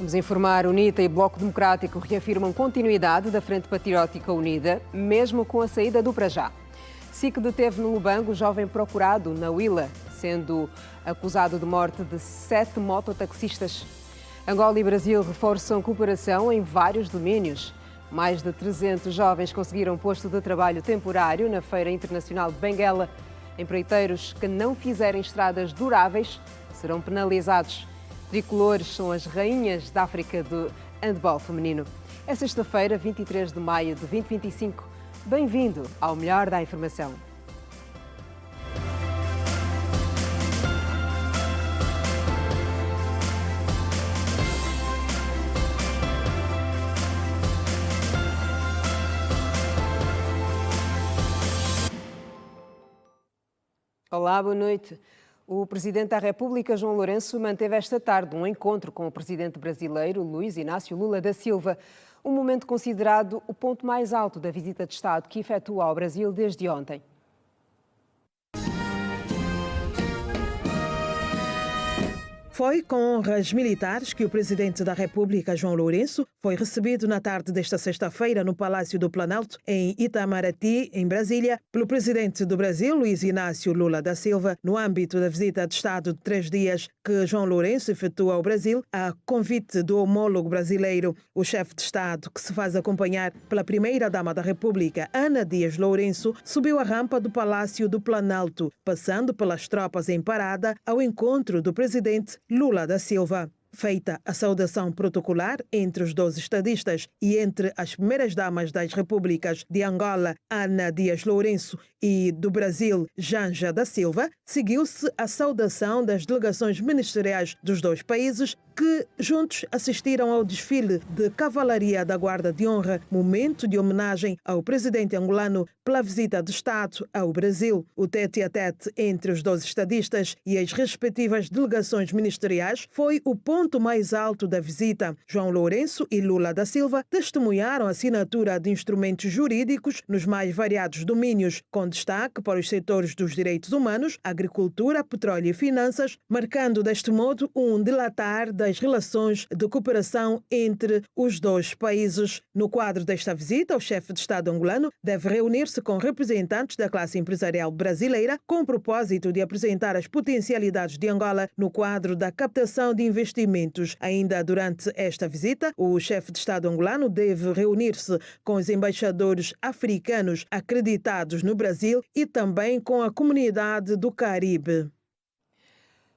Vamos informar, UNITA e Bloco Democrático reafirmam continuidade da Frente Patriótica Unida, mesmo com a saída do Para Já. SIC deteve no Lubango o jovem procurado na Huila, sendo acusado de morte de 7 mototaxistas. Angola e Brasil reforçam cooperação em vários domínios. Mais de 300 jovens conseguiram posto de trabalho temporário na Feira Internacional de Benguela. Empreiteiros que não fizerem estradas duráveis serão penalizados. Tricolores são as rainhas da África do handball feminino. É sexta-feira, 23 de maio de 2025. Bem-vindo ao Melhor da Informação. Olá, boa noite. O Presidente da República, João Lourenço, manteve esta tarde um encontro com o Presidente brasileiro, Luiz Inácio Lula da Silva, um momento considerado o ponto mais alto da visita de Estado que efetua ao Brasil desde ontem. Foi com honras militares que o Presidente da República, João Lourenço, foi recebido na tarde desta sexta-feira no Palácio do Planalto, em Itamaraty, em Brasília, pelo Presidente do Brasil, Luiz Inácio Lula da Silva, no âmbito da visita de Estado de 3 dias que João Lourenço efetua ao Brasil, a convite do homólogo brasileiro. O chefe de Estado, que se faz acompanhar pela Primeira-Dama da República, Ana Dias Lourenço, subiu a rampa do Palácio do Planalto, passando pelas tropas em parada ao encontro do Presidente Lula da Silva. Feita a saudação protocolar entre os 2 estadistas e entre as primeiras-damas das repúblicas de Angola, Ana Dias Lourenço, e do Brasil, Janja da Silva, seguiu-se a saudação das delegações ministeriais dos 2 países que juntos assistiram ao desfile de cavalaria da Guarda de Honra, momento de homenagem ao presidente angolano pela visita de Estado ao Brasil. O tete-a-tete entre os 2 estadistas e as respectivas delegações ministeriais foi o ponto mais alto da visita. João Lourenço e Lula da Silva testemunharam a assinatura de instrumentos jurídicos nos mais variados domínios, com destaque para os setores dos direitos humanos, agricultura, petróleo e finanças, marcando deste modo um dilatar das relações de cooperação entre os 2 países. No quadro desta visita, o chefe de Estado angolano deve reunir-se com representantes da classe empresarial brasileira com o propósito de apresentar as potencialidades de Angola no quadro da captação de investimentos. Ainda durante esta visita, o chefe de Estado angolano deve reunir-se com os embaixadores africanos acreditados no Brasil e também com a comunidade do Caribe.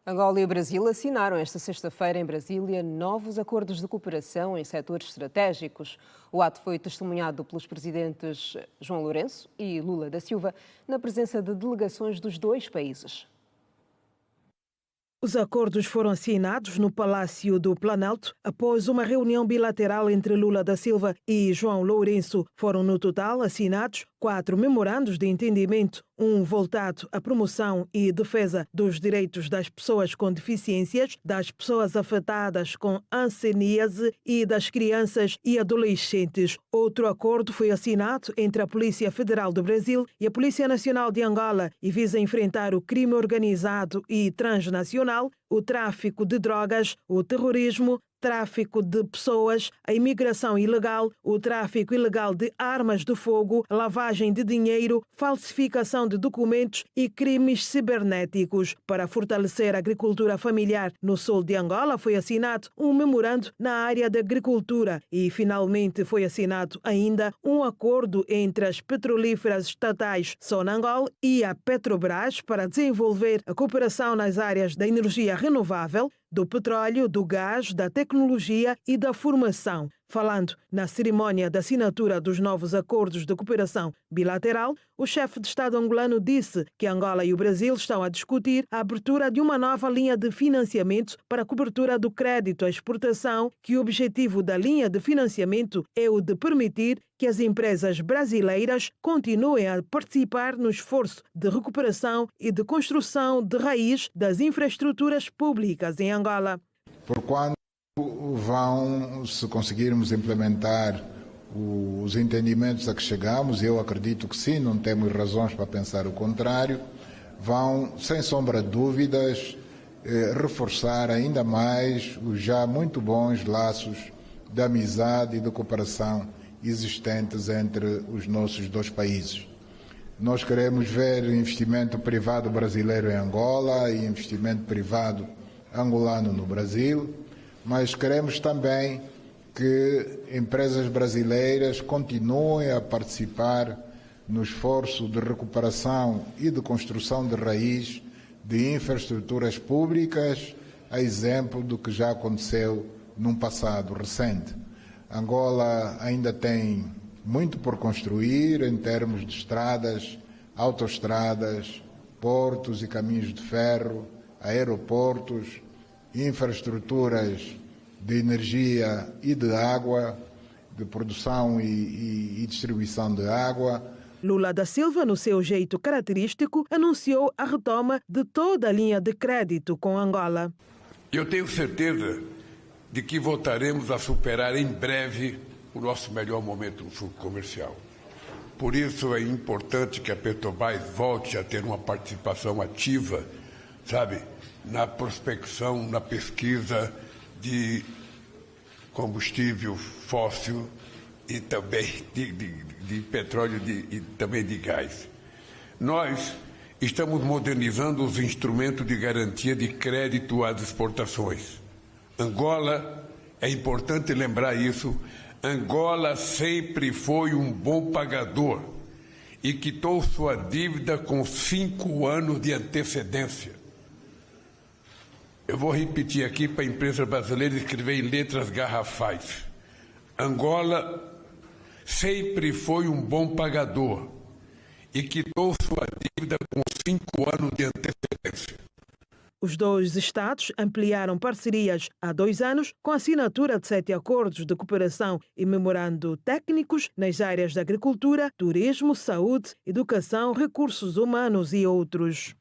Angola e o Brasil assinaram esta sexta-feira em Brasília novos acordos de cooperação em setores estratégicos. O ato foi testemunhado pelos presidentes João Lourenço e Lula da Silva na presença de delegações dos 2 países. Os acordos foram assinados no Palácio do Planalto após uma reunião bilateral entre Lula da Silva e João Lourenço. Foram no total assinados 4 memorandos de entendimento, um voltado à promoção e defesa dos direitos das pessoas com deficiências, das pessoas afetadas com hanseníase e das crianças e adolescentes. Outro acordo foi assinado entre a Polícia Federal do Brasil e a Polícia Nacional de Angola e visa enfrentar o crime organizado e transnacional, o tráfico de drogas, o terrorismo, tráfico de pessoas, a imigração ilegal, o tráfico ilegal de armas de fogo, lavagem de dinheiro, falsificação de documentos e crimes cibernéticos. Para fortalecer a agricultura familiar no sul de Angola, foi assinado um memorando na área da agricultura e, finalmente, foi assinado ainda um acordo entre as petrolíferas estatais Sonangol e a Petrobras para desenvolver a cooperação nas áreas da energia renovável, do petróleo, do gás, da tecnologia e da formação. Falando na cerimónia da assinatura dos novos acordos de cooperação bilateral, o chefe de Estado angolano disse que Angola e o Brasil estão a discutir a abertura de uma nova linha de financiamento para a cobertura do crédito à exportação, que o objetivo da linha de financiamento é o de permitir que as empresas brasileiras continuem a participar no esforço de recuperação e de construção de raiz das infraestruturas públicas em Angola. Por quando se conseguirmos implementar os entendimentos a que chegamos, eu acredito que sim, não temos razões para pensar o contrário, vão, sem sombra de dúvidas, reforçar ainda mais os já muito bons laços de amizade e de cooperação existentes entre os nossos dois países. Nós queremos ver investimento privado brasileiro em Angola e investimento privado angolano no Brasil, mas queremos também que empresas brasileiras continuem a participar no esforço de recuperação e de construção de raiz de infraestruturas públicas, a exemplo do que já aconteceu num passado recente. Angola ainda tem muito por construir em termos de estradas, autoestradas, portos e caminhos de ferro, aeroportos, infraestruturas de energia e de água, de produção e distribuição de água. Lula da Silva, no seu jeito característico, anunciou a retoma de toda a linha de crédito com Angola. Eu tenho certeza de que voltaremos a superar em breve o nosso melhor momento no fluxo comercial. Por isso é importante que a Petrobras volte a ter uma participação ativa, sabe, na prospecção, na pesquisa de combustível fóssil e também de petróleo e também de gás. Nós estamos modernizando os instrumentos de garantia de crédito às exportações. Angola, é importante lembrar isso, Angola sempre foi um bom pagador e quitou sua dívida com 5 anos de antecedência. Eu vou repetir aqui para a imprensa brasileira escrever em letras garrafais. Angola sempre foi um bom pagador e quitou sua dívida com 5 anos de antecedência. Os dois Estados ampliaram parcerias há 2 anos com a assinatura de 7 acordos de cooperação e memorando técnicos nas áreas da agricultura, turismo, saúde, educação, recursos humanos e outros.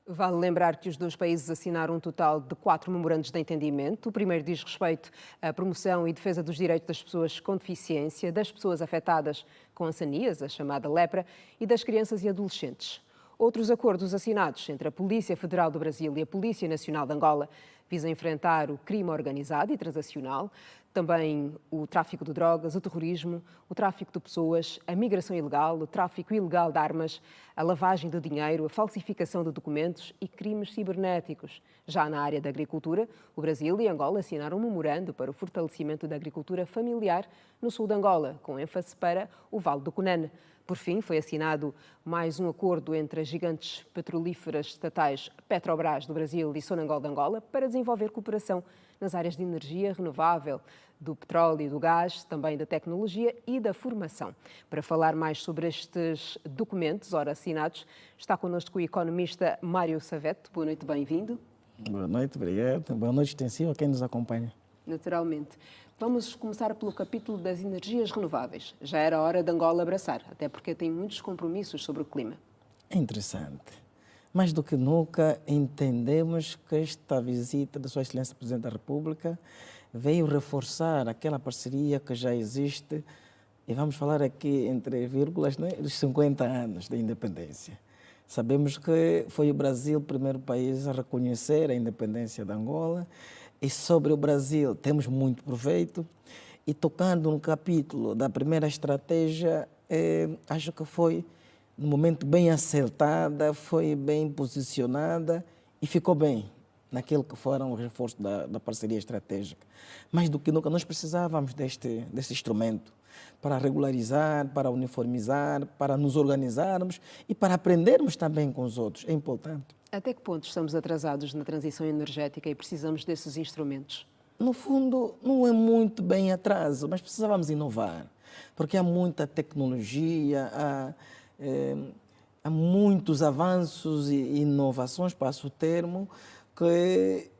Vale lembrar que os dois países assinaram um total de 4 memorandos de entendimento. O primeiro diz respeito à promoção e defesa dos direitos das pessoas com deficiência, das pessoas afetadas com hanseníase, a chamada lepra, e das crianças e adolescentes. Outros acordos assinados entre a Polícia Federal do Brasil e a Polícia Nacional de Angola visam enfrentar o crime organizado e transacional, também o tráfico de drogas, o terrorismo, o tráfico de pessoas, a migração ilegal, o tráfico ilegal de armas, a lavagem de dinheiro, a falsificação de documentos e crimes cibernéticos. Já na área da agricultura, o Brasil e Angola assinaram um memorando para o fortalecimento da agricultura familiar no sul de Angola, com ênfase para o Vale do Cunene. Por fim, foi assinado mais um acordo entre as gigantes petrolíferas estatais Petrobras do Brasil e Sonangol de Angola para desenvolver cooperação nas áreas de energia renovável, do petróleo e do gás, também da tecnologia e da formação. Para falar mais sobre estes documentos, ora assinados, está connosco o economista Mário Saveto. Boa noite, bem-vindo. Boa noite, obrigado. Boa noite extensiva a quem nos acompanha. Naturalmente. Vamos começar pelo capítulo das energias renováveis. Já era hora de Angola abraçar, até porque tem muitos compromissos sobre o clima. É interessante. Mais do que nunca, entendemos que esta visita da Sua Excelência Presidente da República veio reforçar aquela parceria que já existe, e vamos falar aqui entre vírgulas, né, dos 50 anos da independência. Sabemos que foi o Brasil o primeiro país a reconhecer a independência de Angola, e sobre o Brasil temos muito proveito. E tocando no capítulo da primeira estratégia, acho que foi no momento bem acertada, foi bem posicionada e ficou bem naquilo que foram os reforços da parceria estratégica. Mais do que nunca, nós precisávamos desse instrumento para regularizar, para uniformizar, para nos organizarmos e para aprendermos também com os outros. É importante. Até que ponto estamos atrasados na transição energética e precisamos desses instrumentos? No fundo, não é muito bem atraso, mas precisávamos inovar, porque há muita tecnologia, há muitos avanços e inovações, passo o termo, que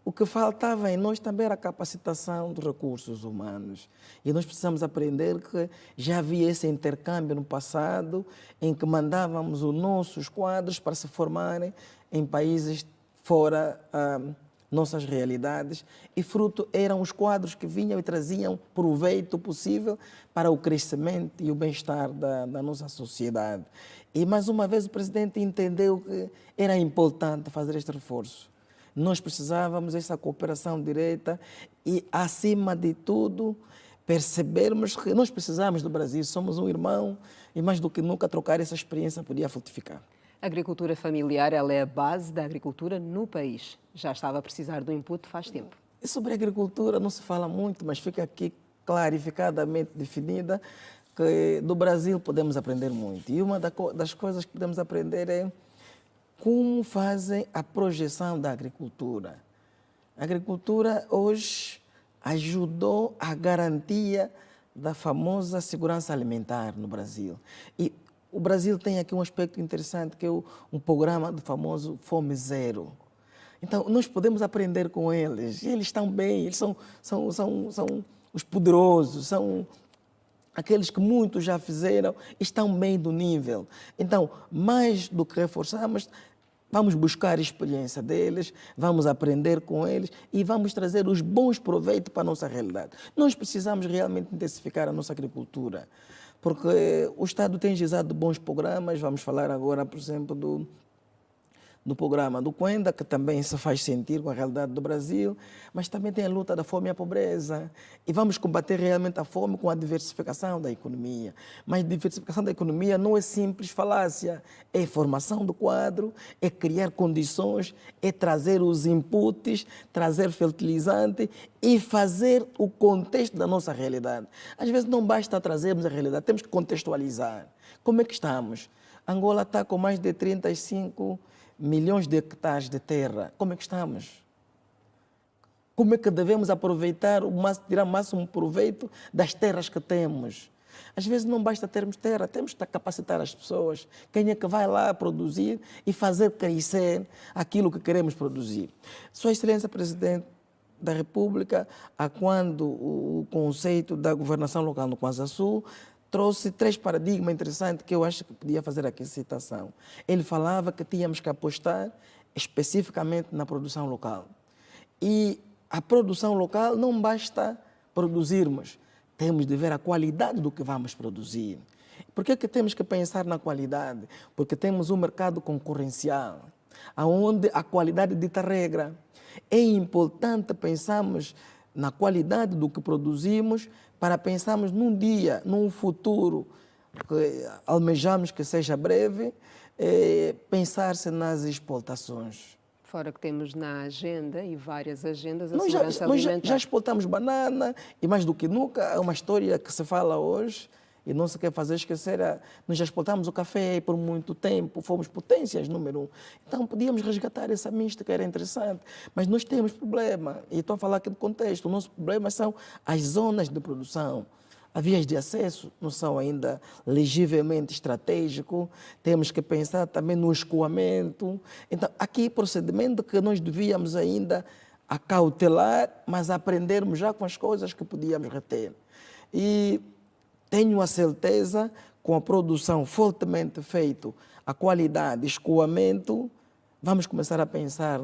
o que faltava em nós também era a capacitação dos recursos humanos. E nós precisamos aprender que já havia esse intercâmbio no passado, em que mandávamos os nossos quadros para se formarem em países fora nossas realidades, e fruto eram os quadros que vinham e traziam proveito possível para o crescimento e o bem-estar da nossa sociedade. E, mais uma vez, o presidente entendeu que era importante fazer este reforço. Nós precisávamos dessa cooperação direta e, acima de tudo, percebermos que nós precisamos do Brasil, somos um irmão e, mais do que nunca, trocar essa experiência podia frutificar. A agricultura familiar, ela é a base da agricultura no país. Já estava a precisar do input faz tempo. E sobre a agricultura não se fala muito, mas fica aqui clarificadamente definida que do Brasil podemos aprender muito. E uma das coisas que podemos aprender é como fazem a projeção da agricultura. A agricultura hoje ajudou a garantia da famosa segurança alimentar no Brasil. E o Brasil tem aqui um aspecto interessante, que é um programa do famoso Fome Zero. Então, nós podemos aprender com eles. Eles estão bem, eles são os poderosos, são aqueles que muitos já fizeram, estão bem do nível. Então, mais do que reforçarmos, vamos buscar a experiência deles, vamos aprender com eles e vamos trazer os bons proveitos para a nossa realidade. Nós precisamos realmente intensificar a nossa agricultura, porque o Estado tem realizado bons programas. Vamos falar agora, por exemplo, do programa do Cuenda, que também se faz sentir com a realidade do Brasil, mas também tem a luta da fome e a pobreza. E vamos combater realmente a fome com a diversificação da economia. Mas diversificação da economia não é simples falácia, é formação do quadro, é criar condições, é trazer os inputs, trazer fertilizante e fazer o contexto da nossa realidade. Às vezes não basta trazermos a realidade, temos que contextualizar. Como é que estamos? Angola está com mais de 35 milhões de hectares de terra. Como é que estamos? Como é que devemos aproveitar, tirar o máximo proveito das terras que temos? Às vezes não basta termos terra, temos que capacitar as pessoas. Quem é que vai lá produzir e fazer crescer aquilo que queremos produzir? Sua Excelência Presidente da República, a quando o conceito da governação local no Kwanza Sul, trouxe 3 paradigmas interessantes que eu acho que podia fazer aqui citação. Ele falava que tínhamos que apostar especificamente na produção local. E a produção local não basta produzirmos, temos de ver a qualidade do que vamos produzir. Por que temos que pensar na qualidade? Porque temos um mercado concorrencial, onde a qualidade dita regra. É importante pensarmos na qualidade do que produzimos para pensarmos num dia, num futuro que almejamos que seja breve, pensar-se nas exportações. Fora que temos na agenda, e várias agendas, a Nós segurança alimentar. já exportamos banana e, mais do que nunca, é uma história que se fala hoje e não se quer fazer esquecer. Nós já exportamos o café por muito tempo, fomos potências número 1. Então, podíamos resgatar essa mística, era interessante. Mas nós temos problema, e estou a falar aqui do contexto. O nosso problema são as zonas de produção. As vias de acesso não são ainda legivelmente estratégicos. Temos que pensar também no escoamento. Então, aqui procedimento que nós devíamos ainda acautelar, mas aprendermos já com as coisas que podíamos reter. E tenho a certeza, com a produção fortemente feita, a qualidade, escoamento, vamos começar a pensar,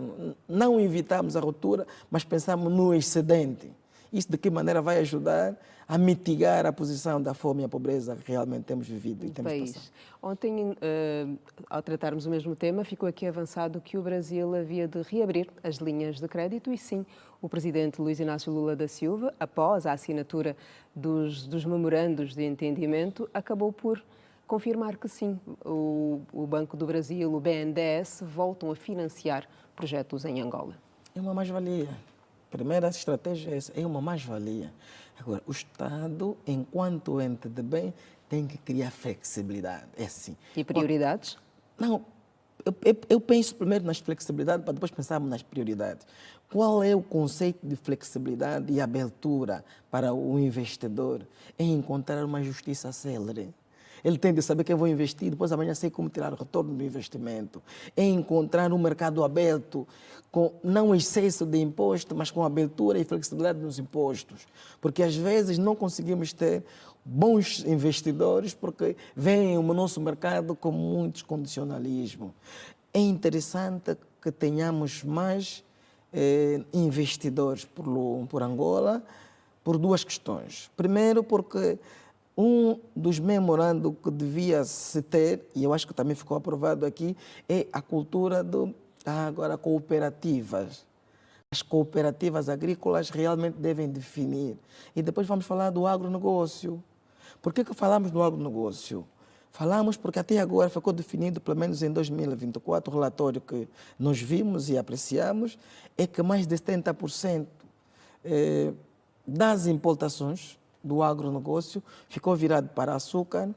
não evitarmos a ruptura, mas pensarmos no excedente. Isso de que maneira vai ajudar a mitigar a posição da fome e a pobreza que realmente temos vivido e temos passado. Ontem, ao tratarmos o mesmo tema, ficou aqui avançado que o Brasil havia de reabrir as linhas de crédito e sim, o presidente Luiz Inácio Lula da Silva, após a assinatura dos memorandos de entendimento, acabou por confirmar que sim, o Banco do Brasil, o BNDES, voltam a financiar projetos em Angola. É uma mais-valia. Primeira estratégia é essa, é uma mais-valia. Agora, o Estado, enquanto ente de bem, tem que criar flexibilidade. É assim. E prioridades? Não, eu penso primeiro nas flexibilidades para depois pensarmos nas prioridades. Qual é o conceito de flexibilidade e abertura para o investidor? É encontrar uma justiça célere. Ele tem de saber que eu vou investir, depois amanhã sei como tirar o retorno do investimento. É encontrar um mercado aberto, com não excesso de imposto, mas com abertura e flexibilidade nos impostos. Porque às vezes não conseguimos ter bons investidores porque veem o nosso mercado com muitos condicionalismos. É interessante que tenhamos mais investidores por Angola, por duas questões. Primeiro, porque um dos memorandos que devia se ter, e eu acho que também ficou aprovado aqui, é a cultura agora cooperativas. As cooperativas agrícolas realmente devem definir. E depois vamos falar do agronegócio. Por que falamos do agronegócio? Falamos porque até agora ficou definido, pelo menos em 2024, o relatório que nós vimos e apreciamos, é que mais de 70% das importações do agronegócio ficou virado para açúcar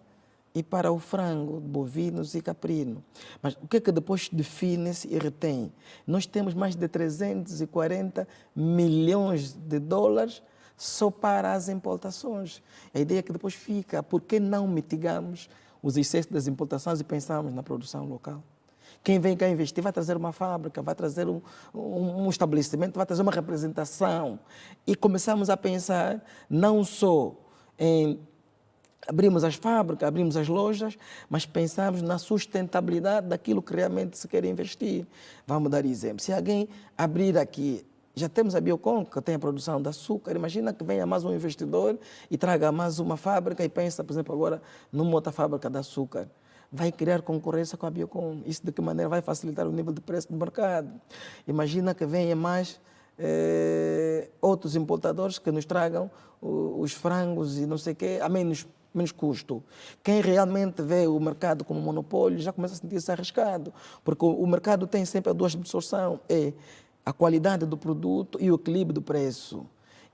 e para o frango, bovinos e caprino. Mas o que é que depois define-se e retém? Nós temos mais de 340 milhões de dólares só para as importações. A ideia que depois fica, por que não mitigamos os excessos das importações e pensamos na produção local? Quem vem cá investir vai trazer uma fábrica, vai trazer um estabelecimento, vai trazer uma representação. E começamos a pensar não só em abrimos as fábricas, abrimos as lojas, mas pensamos na sustentabilidade daquilo que realmente se quer investir. Vamos dar exemplo. Se alguém abrir aqui, já temos a Biocon, que tem a produção de açúcar, imagina que venha mais um investidor e traga mais uma fábrica e pensa, por exemplo, agora numa outra fábrica de açúcar. Vai criar concorrência com a Biocon. Isso de que maneira vai facilitar o nível de preço do mercado. Imagina que venha mais outros importadores que nos tragam os frangos e não sei o quê, a menos custo. Quem realmente vê o mercado como monopólio já começa a sentir-se arriscado, porque o mercado tem sempre a duas absorção, é a qualidade do produto e o equilíbrio do preço.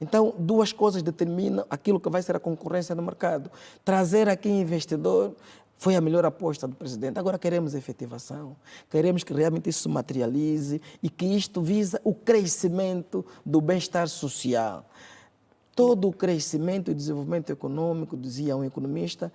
Então, duas coisas determinam aquilo que vai ser a concorrência no mercado. Trazer aqui investidor foi a melhor aposta do presidente. Agora queremos efetivação, queremos que realmente isso se materialize e que isto visa o crescimento do bem-estar social. Todo o crescimento e desenvolvimento econômico, dizia um economista,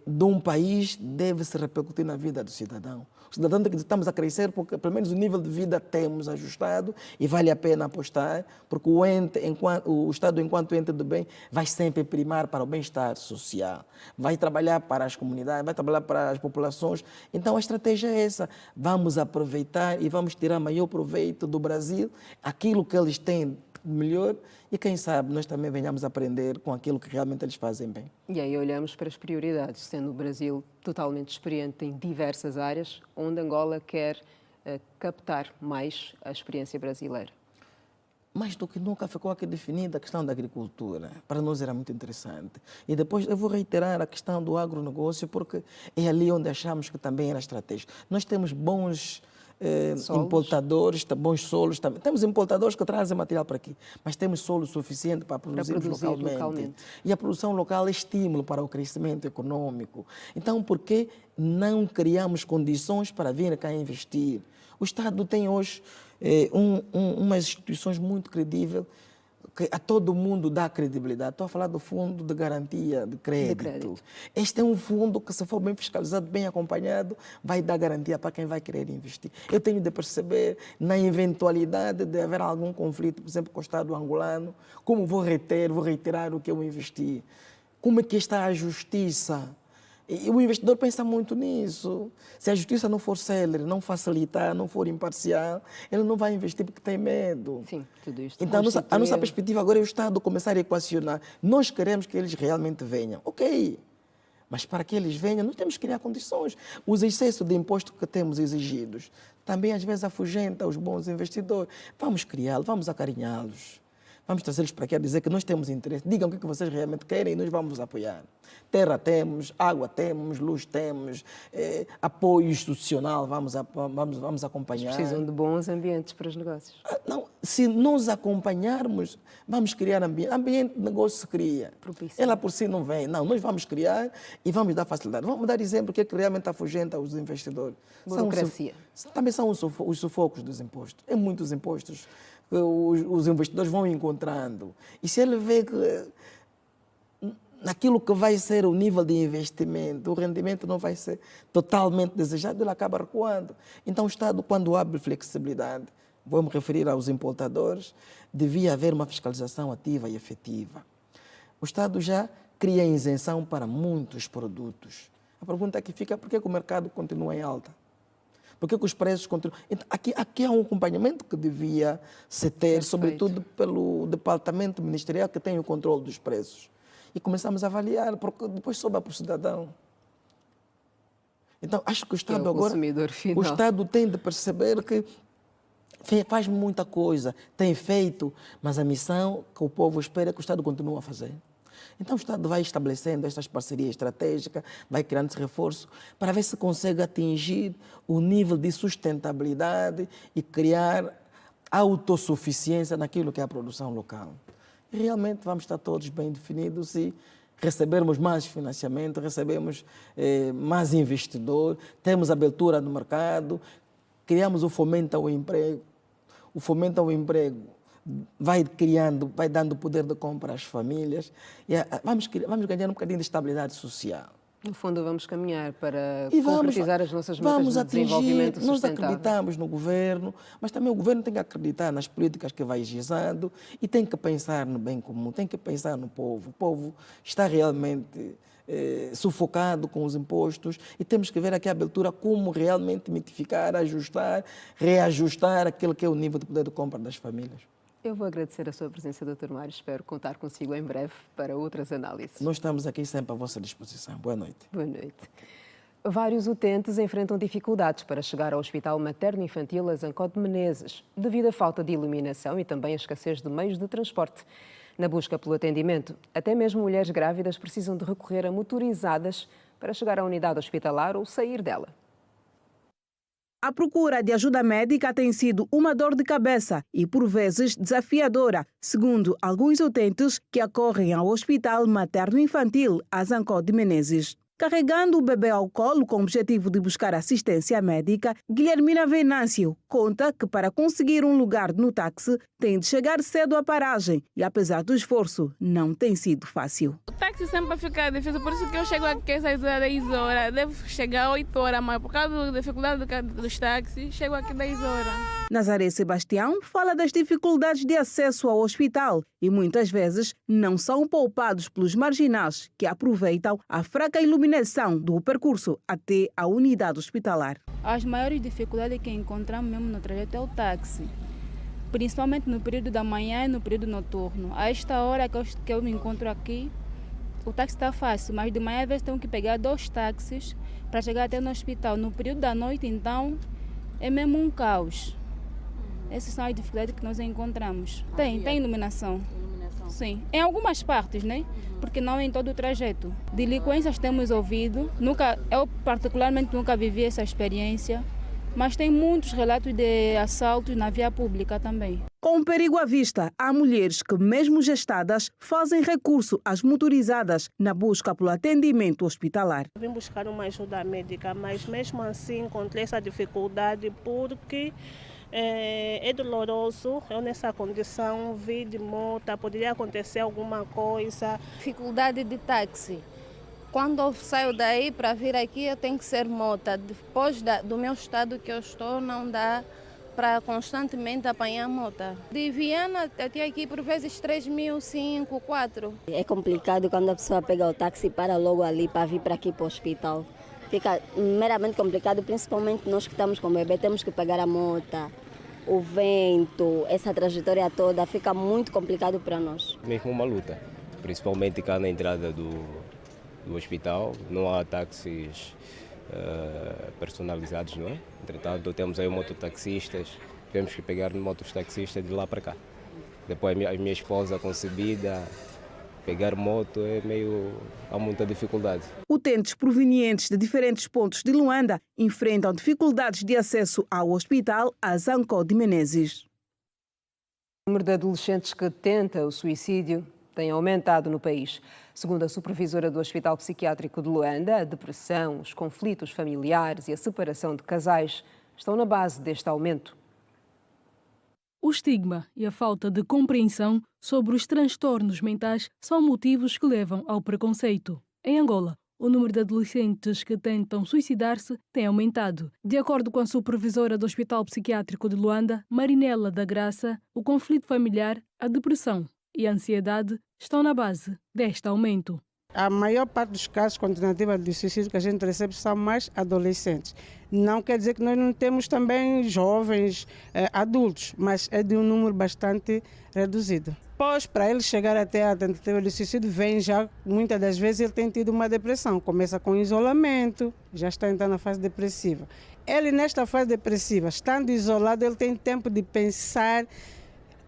de um país deve se repercutir na vida do cidadão. O cidadão tem que estamos a crescer porque pelo menos o nível de vida temos ajustado e vale a pena apostar, porque o Estado, enquanto ente do bem, vai sempre primar para o bem-estar social, vai trabalhar para as comunidades, vai trabalhar para as populações. Então a estratégia é essa, vamos aproveitar e vamos tirar maior proveito do Brasil, aquilo que eles têm melhor e quem sabe nós também venhamos a aprender com aquilo que realmente eles fazem bem. E aí olhamos para as prioridades, sendo o Brasil totalmente experiente em diversas áreas, onde Angola quer captar mais a experiência brasileira. Mais do que nunca ficou aqui definida a questão da agricultura. Para nós era muito interessante. E depois eu vou reiterar a questão do agronegócio, porque é ali onde achamos que também era estratégico. Nós temos bons importadores, bons solos também. Temos importadores que trazem material para aqui, mas temos solo suficiente para produzir localmente. E a produção local é estímulo para o crescimento econômico. Então, por que não criamos condições para vir cá investir? O Estado tem hoje umas instituições muito credíveis, que a todo mundo dá credibilidade. Estou a falar do Fundo de Garantia de Crédito. Este é um fundo que, se for bem fiscalizado, bem acompanhado, vai dar garantia para quem vai querer investir. Eu tenho de perceber, na eventualidade de haver algum conflito, por exemplo, com o Estado angolano, como vou reiterar o que eu investi. Como é que está a justiça? E o investidor pensa muito nisso. Se a justiça não for célere, não facilitar, não for imparcial, ele não vai investir porque tem medo. Sim, tudo isto. Então, a nossa perspectiva agora é o Estado começar a equacionar. Nós queremos que eles realmente venham. Ok, mas para que eles venham, nós temos que criar condições. Os excessos de imposto que temos exigidos também, às vezes, afugenta os bons investidores. Vamos criá-los, vamos acarinhá-los. Vamos trazê-los para aqui a dizer que nós temos interesse. Digam o que vocês realmente querem e nós vamos apoiar. Terra temos, água temos, luz temos, apoio institucional, vamos acompanhar. Eles precisam de bons ambientes para os negócios. Não, se nós acompanharmos, vamos criar ambiente. Ambiente de negócio se cria. Propício. Ela por si não vem. Não, nós vamos criar e vamos dar facilidade. Vamos dar exemplo que é que realmente afugenta os investidores. Burocracia. Também são os sufocos dos impostos. É muitos impostos que os investidores vão encontrando. E se ele vê que naquilo que vai ser o nível de investimento, o rendimento não vai ser totalmente desejado, ele acaba recuando. Então o Estado, quando abre flexibilidade, vou me referir aos importadores, devia haver uma fiscalização ativa e efetiva. O Estado já cria isenção para muitos produtos. A pergunta que fica é por que o mercado continua em alta? Por que os preços continuam? Então, aqui há um acompanhamento que devia se ter, sobretudo pelo departamento ministerial que tem o controle dos preços. E começamos a avaliar, porque depois sobra para o cidadão. Então, acho que o Estado agora... O Estado tem de perceber que faz muita coisa, tem feito, mas a missão que o povo espera é que o Estado continue a fazer. Então o Estado vai estabelecendo estas parcerias estratégicas, vai criando esse reforço para ver se consegue atingir o nível de sustentabilidade e criar autossuficiência naquilo que é a produção local. E realmente vamos estar todos bem definidos e recebermos mais financiamento, recebemos mais investidor, temos abertura no mercado, criamos o fomento ao emprego. O fomento ao emprego vai dando poder de compra às famílias e vamos ganhar um bocadinho de estabilidade social. No fundo, vamos caminhar para concretizar as nossas metas de desenvolvimento sustentável. Nós acreditamos no governo, mas também o governo tem que acreditar nas políticas que vai gizando e tem que pensar no bem comum, tem que pensar no povo. O povo está realmente sufocado com os impostos e temos que ver aqui a abertura como realmente mitificar, ajustar, reajustar aquele que é o nível de poder de compra das famílias. Eu vou agradecer a sua presença, Dr. Mário. Espero contar consigo em breve para outras análises. Nós estamos aqui sempre à vossa disposição. Boa noite. Boa noite. Vários utentes enfrentam dificuldades para chegar ao Hospital Materno-Infantil Azancó de Menezes, devido à falta de iluminação e também à escassez de meios de transporte. Na busca pelo atendimento, até mesmo mulheres grávidas precisam de recorrer a motorizadas para chegar à unidade hospitalar ou sair dela. A procura de ajuda médica tem sido uma dor de cabeça e, por vezes, desafiadora, segundo alguns utentes que acorrem ao Hospital Materno-Infantil Azancó de Menezes. Carregando o bebê ao colo com o objetivo de buscar assistência médica, Guilhermina Venâncio conta que para conseguir um lugar no táxi tem de chegar cedo à paragem e, apesar do esforço, não tem sido fácil. O táxi sempre fica difícil, por isso que eu chego aqui às 10 horas, devo chegar às 8 horas, mas por causa da dificuldade dos táxis, chego aqui às 10 horas. Nazaré Sebastião fala das dificuldades de acesso ao hospital e muitas vezes não são poupados pelos marginais que aproveitam a fraca iluminação do percurso até a unidade hospitalar. As maiores dificuldades que encontramos mesmo no trajeto é o táxi, principalmente no período da manhã e no período noturno. A esta hora que eu me encontro aqui, o táxi está fácil, mas de manhã às vezes tenho que pegar 2 táxis para chegar até no hospital. No período da noite, então, é mesmo um caos. Essas são as dificuldades que nós encontramos. Tem iluminação. Sim, em algumas partes, né? Porque não em todo o trajeto. Delinquências temos ouvido, eu particularmente nunca vivi essa experiência, mas tem muitos relatos de assaltos na via pública também. Com o perigo à vista, há mulheres que, mesmo gestadas, fazem recurso às motorizadas na busca pelo atendimento hospitalar. Vim buscar uma ajuda médica, mas mesmo assim encontrei essa dificuldade porque é doloroso. Eu nessa condição vi de moto, poderia acontecer alguma coisa. Dificuldade de táxi. Quando eu saio daí para vir aqui, eu tenho que ser moto. Depois do meu estado que eu estou, não dá para constantemente apanhar moto. De Viana até aqui, por vezes 3.000, 5, 4. É complicado quando a pessoa pega o táxi e para logo ali para vir para aqui para o hospital. Fica meramente complicado, principalmente nós que estamos com o bebê, temos que pegar a moto, o vento, essa trajetória toda, fica muito complicado para nós. Mesmo uma luta, principalmente cá na entrada do hospital, não há táxis personalizados, não é? Entretanto, temos aí mototaxistas, temos que pegar mototaxistas de lá para cá. Depois a minha esposa concebida, pegar moto há muita dificuldade. Utentes provenientes de diferentes pontos de Luanda enfrentam dificuldades de acesso ao hospital Azancó de Menezes. O número de adolescentes que tenta o suicídio tem aumentado no país. Segundo a supervisora do Hospital Psiquiátrico de Luanda, a depressão, os conflitos familiares e a separação de casais estão na base deste aumento. O estigma e a falta de compreensão sobre os transtornos mentais são motivos que levam ao preconceito. Em Angola, o número de adolescentes que tentam suicidar-se tem aumentado. De acordo com a supervisora do Hospital Psiquiátrico de Luanda, Marinela da Graça, o conflito familiar, a depressão e a ansiedade estão na base deste aumento. A maior parte dos casos com tentativa de suicídio que a gente recebe são mais adolescentes. Não quer dizer que nós não temos também jovens, adultos, mas é de um número bastante reduzido. Pois, para ele chegar até a tentativa de suicídio, vem já, muitas das vezes, ele tem tido uma depressão. Começa com isolamento, já está entrando na fase depressiva. Ele, nesta fase depressiva, estando isolado, ele tem tempo de pensar: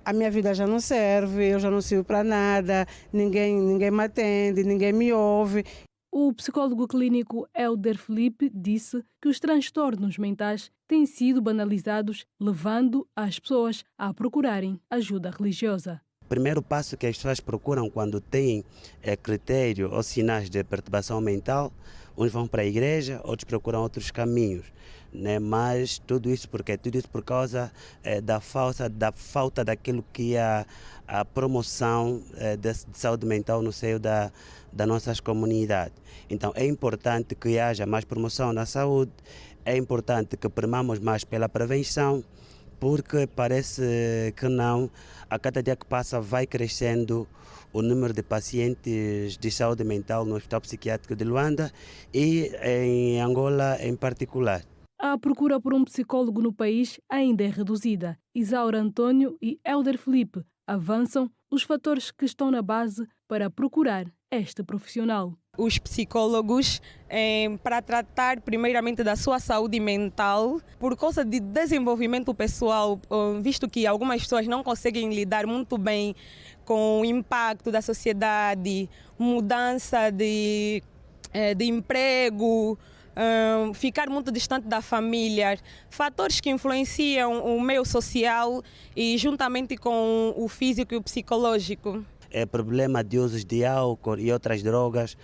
a minha vida já não serve, eu já não sirvo para nada, ninguém me atende, ninguém me ouve. O psicólogo clínico Helder Felipe disse que os transtornos mentais têm sido banalizados, levando as pessoas a procurarem ajuda religiosa. O primeiro passo que as pessoas procuram quando têm critério ou sinais de perturbação mental, uns vão para a igreja, outros procuram outros caminhos. Né? Mas tudo isso por causa da falta daquilo que é a promoção de saúde mental no seio da nossas comunidades. Então é importante que haja mais promoção na saúde, é importante que primamos mais pela prevenção, porque parece que não, a cada dia que passa vai crescendo o número de pacientes de saúde mental no Hospital Psiquiátrico de Luanda e em Angola em particular. A procura por um psicólogo no país ainda é reduzida. Isaura Antônio e Helder Felipe avançam os fatores que estão na base para procurar este profissional. Os psicólogos, para tratar primeiramente da sua saúde mental, por causa de desenvolvimento pessoal, visto que algumas pessoas não conseguem lidar muito bem com o impacto da sociedade, mudança de emprego, ficar muito distante da família, fatores que influenciam o meio social e juntamente com o físico e o psicológico. Problema de usos de álcool e outras drogas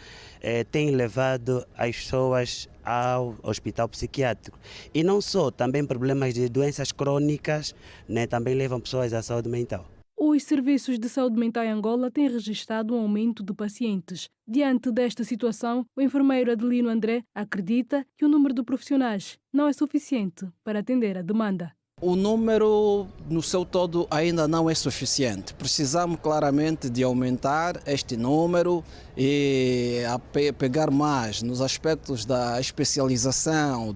tem levado as pessoas ao hospital psiquiátrico. E não só, também problemas de doenças crônicas, né, também levam pessoas à saúde mental. Os serviços de saúde mental em Angola têm registrado um aumento de pacientes. Diante desta situação, o enfermeiro Adelino André acredita que o número de profissionais não é suficiente para atender a demanda. O número no seu todo ainda não é suficiente. Precisamos claramente de aumentar este número e pegar mais nos aspectos da especialização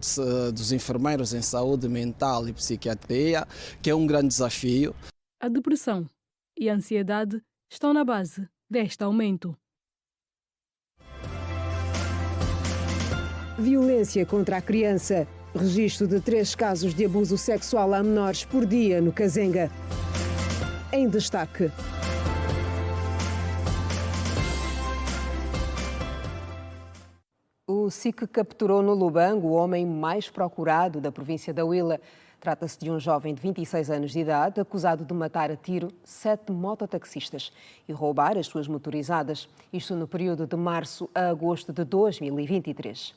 dos enfermeiros em saúde mental e psiquiatria, que é um grande desafio. A depressão e a ansiedade estão na base deste aumento. Violência contra a criança. Registro de 3 casos de abuso sexual a menores por dia no Kazenga. Em destaque. O SIC capturou no Lubango o homem mais procurado da província da Huila. Trata-se de um jovem de 26 anos de idade, acusado de matar a tiro 7 mototaxistas e roubar as suas motorizadas. Isto no período de março a agosto de 2023.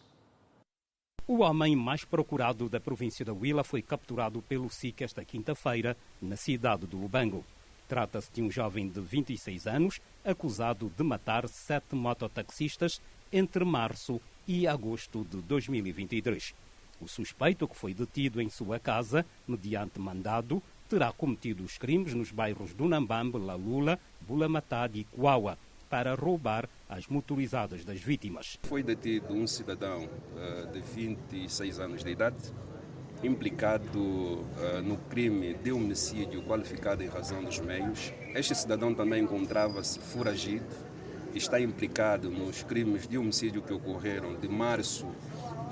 O homem mais procurado da província da Huila foi capturado pelo SIC esta quinta-feira, na cidade do Lubango. Trata-se de um jovem de 26 anos, acusado de matar 7 mototaxistas entre março e agosto de 2023. O suspeito, que foi detido em sua casa, mediante mandado, terá cometido os crimes nos bairros do Nambambe, Lalula, Bulamatade e Cuaua, para roubar as motorizadas das vítimas. Foi detido um cidadão de 26 anos de idade, implicado no crime de homicídio qualificado em razão dos meios. Este cidadão também encontrava-se foragido e está implicado nos crimes de homicídio que ocorreram de março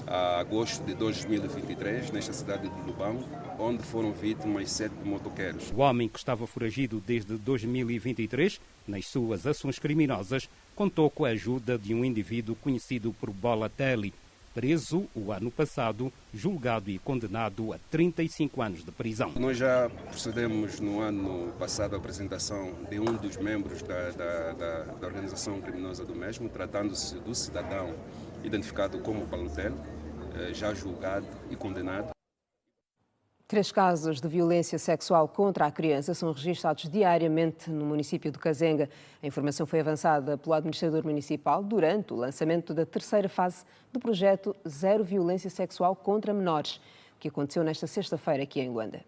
a agosto de 2023, nesta cidade de Lubango, onde foram vítimas 7 motoqueiros. O homem, que estava foragido desde 2023, nas suas ações criminosas, contou com a ajuda de um indivíduo conhecido por Bola Telly, preso o ano passado, julgado e condenado a 35 anos de prisão. Nós já procedemos no ano passado à apresentação de um dos membros da organização criminosa do mesmo, tratando-se do cidadão identificado como Balotelli, já julgado e condenado. 3 casos de violência sexual contra a criança são registrados diariamente no município de Kazenga. A informação foi avançada pelo administrador municipal durante o lançamento da 3ª fase do projeto Zero Violência Sexual contra Menores, que aconteceu nesta sexta-feira aqui em Luanda.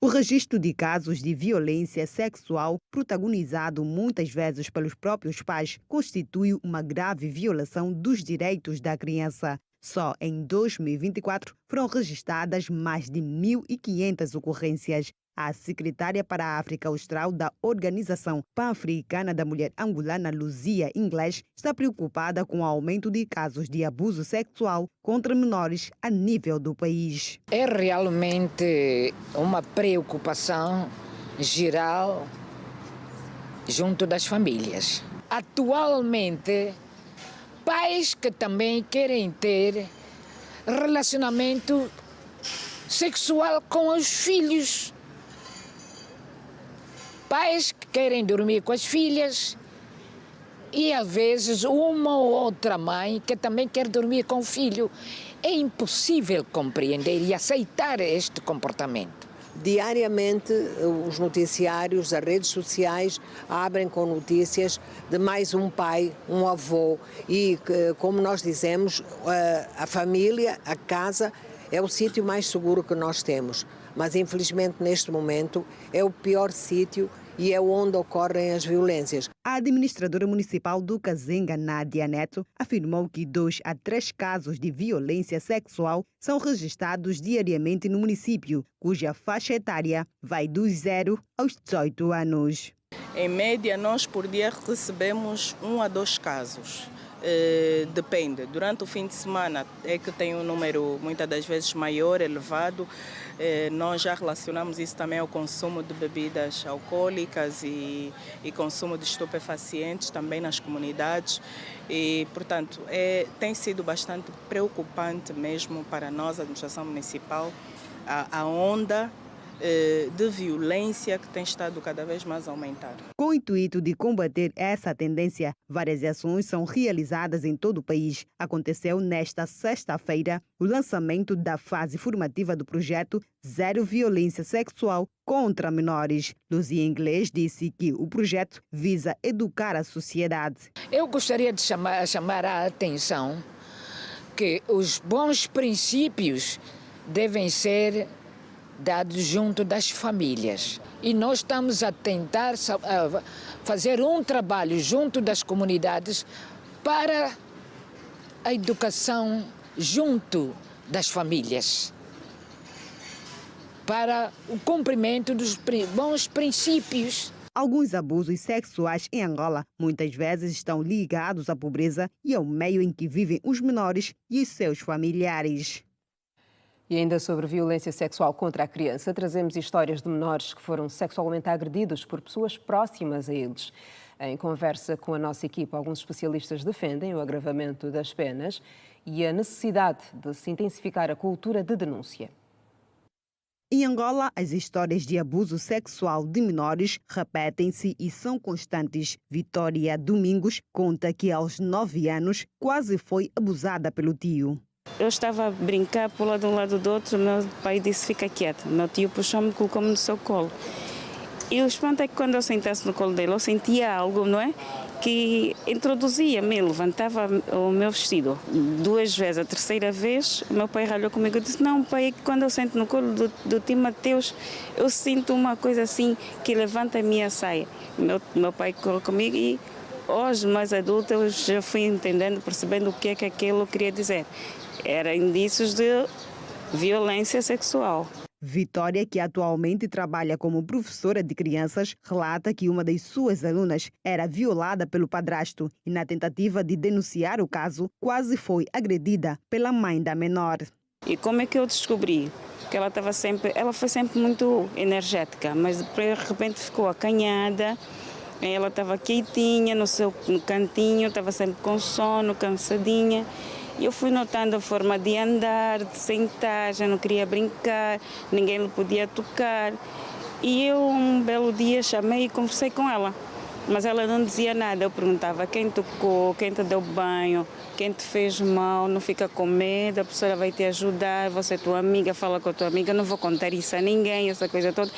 O registro de casos de violência sexual, protagonizado muitas vezes pelos próprios pais, constitui uma grave violação dos direitos da criança. Só em 2024 foram registradas mais de 1.500 ocorrências. A secretária para a África Austral da Organização Pan-Africana da Mulher Angolana, Luzia Inglês, está preocupada com o aumento de casos de abuso sexual contra menores a nível do país. É realmente uma preocupação geral junto das famílias. Atualmente, pais que também querem ter relacionamento sexual com os filhos. Pais que querem dormir com as filhas e, às vezes, uma ou outra mãe que também quer dormir com o filho. É impossível compreender e aceitar este comportamento. Diariamente, os noticiários, as redes sociais abrem com notícias de mais um pai, um avô. E, como nós dizemos, a família, a casa, é o sítio mais seguro que nós temos. Mas, infelizmente, neste momento, é o pior sítio e é onde ocorrem as violências. A administradora municipal do Kazenga, Nádia Neto, afirmou que 2 a 3 casos de violência sexual são registrados diariamente no município, cuja faixa etária vai dos 0 aos 18 anos. Em média, nós por dia recebemos 1 a 2 casos. Depende. Durante o fim de semana é que tem um número muitas das vezes maior, elevado. Nós já relacionamos isso também ao consumo de bebidas alcoólicas e consumo de estupefacientes também nas comunidades. E, portanto, tem sido bastante preocupante mesmo para nós, a administração municipal, a onda de violência que tem estado cada vez mais a aumentar. Com o intuito de combater essa tendência, várias ações são realizadas em todo o país. Aconteceu nesta sexta-feira o lançamento da fase formativa do projeto Zero Violência Sexual contra Menores. Luzia Inglês disse que o projeto visa educar a sociedade. Eu gostaria de chamar a atenção que os bons princípios devem ser dados junto das famílias. E nós estamos a tentar fazer um trabalho junto das comunidades para a educação junto das famílias, para o cumprimento dos bons princípios. Alguns abusos sexuais em Angola muitas vezes estão ligados à pobreza e ao meio em que vivem os menores e os seus familiares. E ainda sobre violência sexual contra a criança, trazemos histórias de menores que foram sexualmente agredidos por pessoas próximas a eles. Em conversa com a nossa equipa, alguns especialistas defendem o agravamento das penas e a necessidade de se intensificar a cultura de denúncia. Em Angola, as histórias de abuso sexual de menores repetem-se e são constantes. Vitória Domingos conta que aos 9 anos quase foi abusada pelo tio. Eu estava a brincar, pular de um lado do outro, meu pai disse, fica quieto. Meu tio puxou-me e colocou-me no seu colo. E o espanto é que quando eu sentasse no colo dele, eu sentia algo, não é? Que introduzia-me, levantava o meu vestido. 2 vezes, a terceira vez, o meu pai ralhou comigo e disse, não, pai, é que quando eu sento no colo do tio Mateus, eu sinto uma coisa assim que levanta a minha saia. Meu pai colocou comigo e hoje, mais adulta, eu já fui entendendo, percebendo o que é que aquilo queria dizer. Era indícios de violência sexual. Vitória, que atualmente trabalha como professora de crianças, relata que uma das suas alunas era violada pelo padrasto e, na tentativa de denunciar o caso, quase foi agredida pela mãe da menor. E como é que eu descobri? Que ela foi sempre muito energética, mas de repente ficou acanhada. Ela estava quietinha no seu cantinho, estava sempre com sono, cansadinha. Eu fui notando a forma de andar, de sentar, já não queria brincar, ninguém lhe podia tocar. E eu, um belo dia, chamei e conversei com ela. Mas ela não dizia nada. Eu perguntava quem tocou, quem te deu banho, quem te fez mal, não fica com medo, a professora vai te ajudar, você é tua amiga, fala com a tua amiga, não vou contar isso a ninguém, essa coisa toda.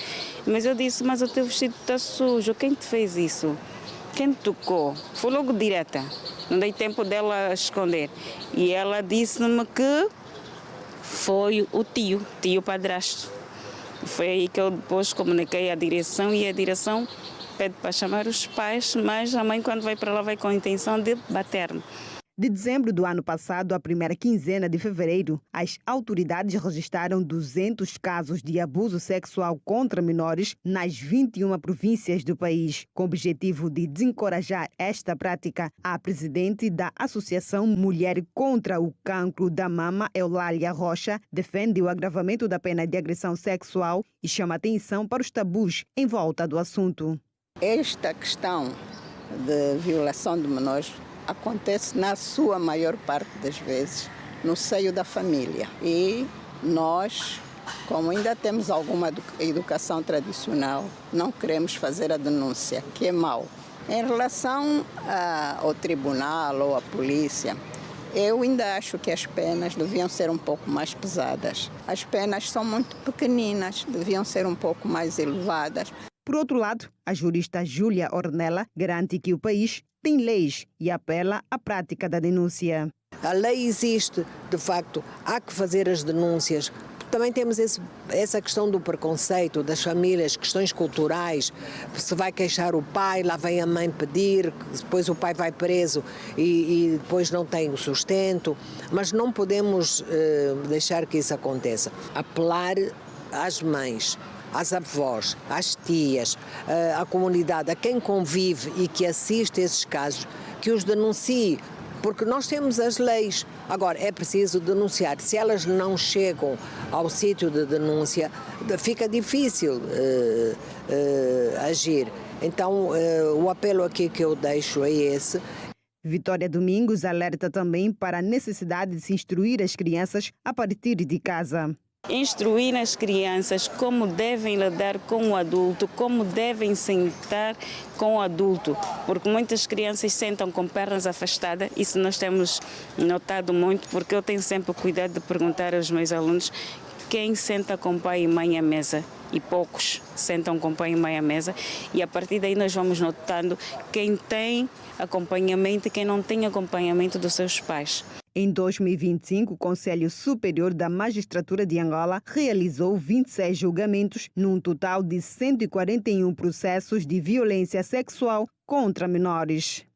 Mas eu disse, mas o teu vestido está sujo, quem te fez isso? Quem te tocou? Foi logo direta, não dei tempo dela esconder. E ela disse-me que foi o tio padrasto. Foi aí que eu depois comuniquei à direção e a direção pede para chamar os pais, mas a mãe, quando vai para lá, vai com a intenção de bater-me. De dezembro do ano passado à primeira quinzena de fevereiro, as autoridades registraram 200 casos de abuso sexual contra menores nas 21 províncias do país. Com o objetivo de desencorajar esta prática, a presidente da Associação Mulher contra o Cancro da Mama, Eulália Rocha, defende o agravamento da pena de agressão sexual e chama atenção para os tabus em volta do assunto. Esta questão de violação de menores acontece na sua maior parte das vezes no seio da família. E nós, como ainda temos alguma educação tradicional, não queremos fazer a denúncia, que é mau. Em relação ao tribunal ou à polícia, eu ainda acho que as penas deviam ser um pouco mais pesadas. As penas são muito pequeninas, deviam ser um pouco mais elevadas. Por outro lado, a jurista Júlia Ornella garante que o país tem leis e apela à prática da denúncia. A lei existe, de facto, há que fazer as denúncias. Também temos essa questão do preconceito das famílias, questões culturais. Se vai queixar o pai, lá vem a mãe pedir, depois o pai vai preso e depois não tem o sustento. Mas não podemos deixar que isso aconteça. Apelar às mães, às avós, às tias, à comunidade, a quem convive e que assiste a esses casos, que os denuncie, porque nós temos as leis. Agora, é preciso denunciar. Se elas não chegam ao sítio de denúncia, fica difícil agir. Então, o apelo aqui que eu deixo é esse. Vitória Domingos alerta também para a necessidade de se instruir as crianças a partir de casa. Instruir as crianças como devem lidar com o adulto, como devem sentar com o adulto, porque muitas crianças sentam com pernas afastadas, isso nós temos notado muito, porque eu tenho sempre cuidado de perguntar aos meus alunos quem senta com pai e mãe à mesa, e poucos sentam com pai e mãe à mesa, e a partir daí nós vamos notando quem tem acompanhamento e quem não tem acompanhamento dos seus pais. Em 2025, o Conselho Superior da Magistratura de Angola realizou 26 julgamentos, num total de 141 processos de violência sexual contra menores.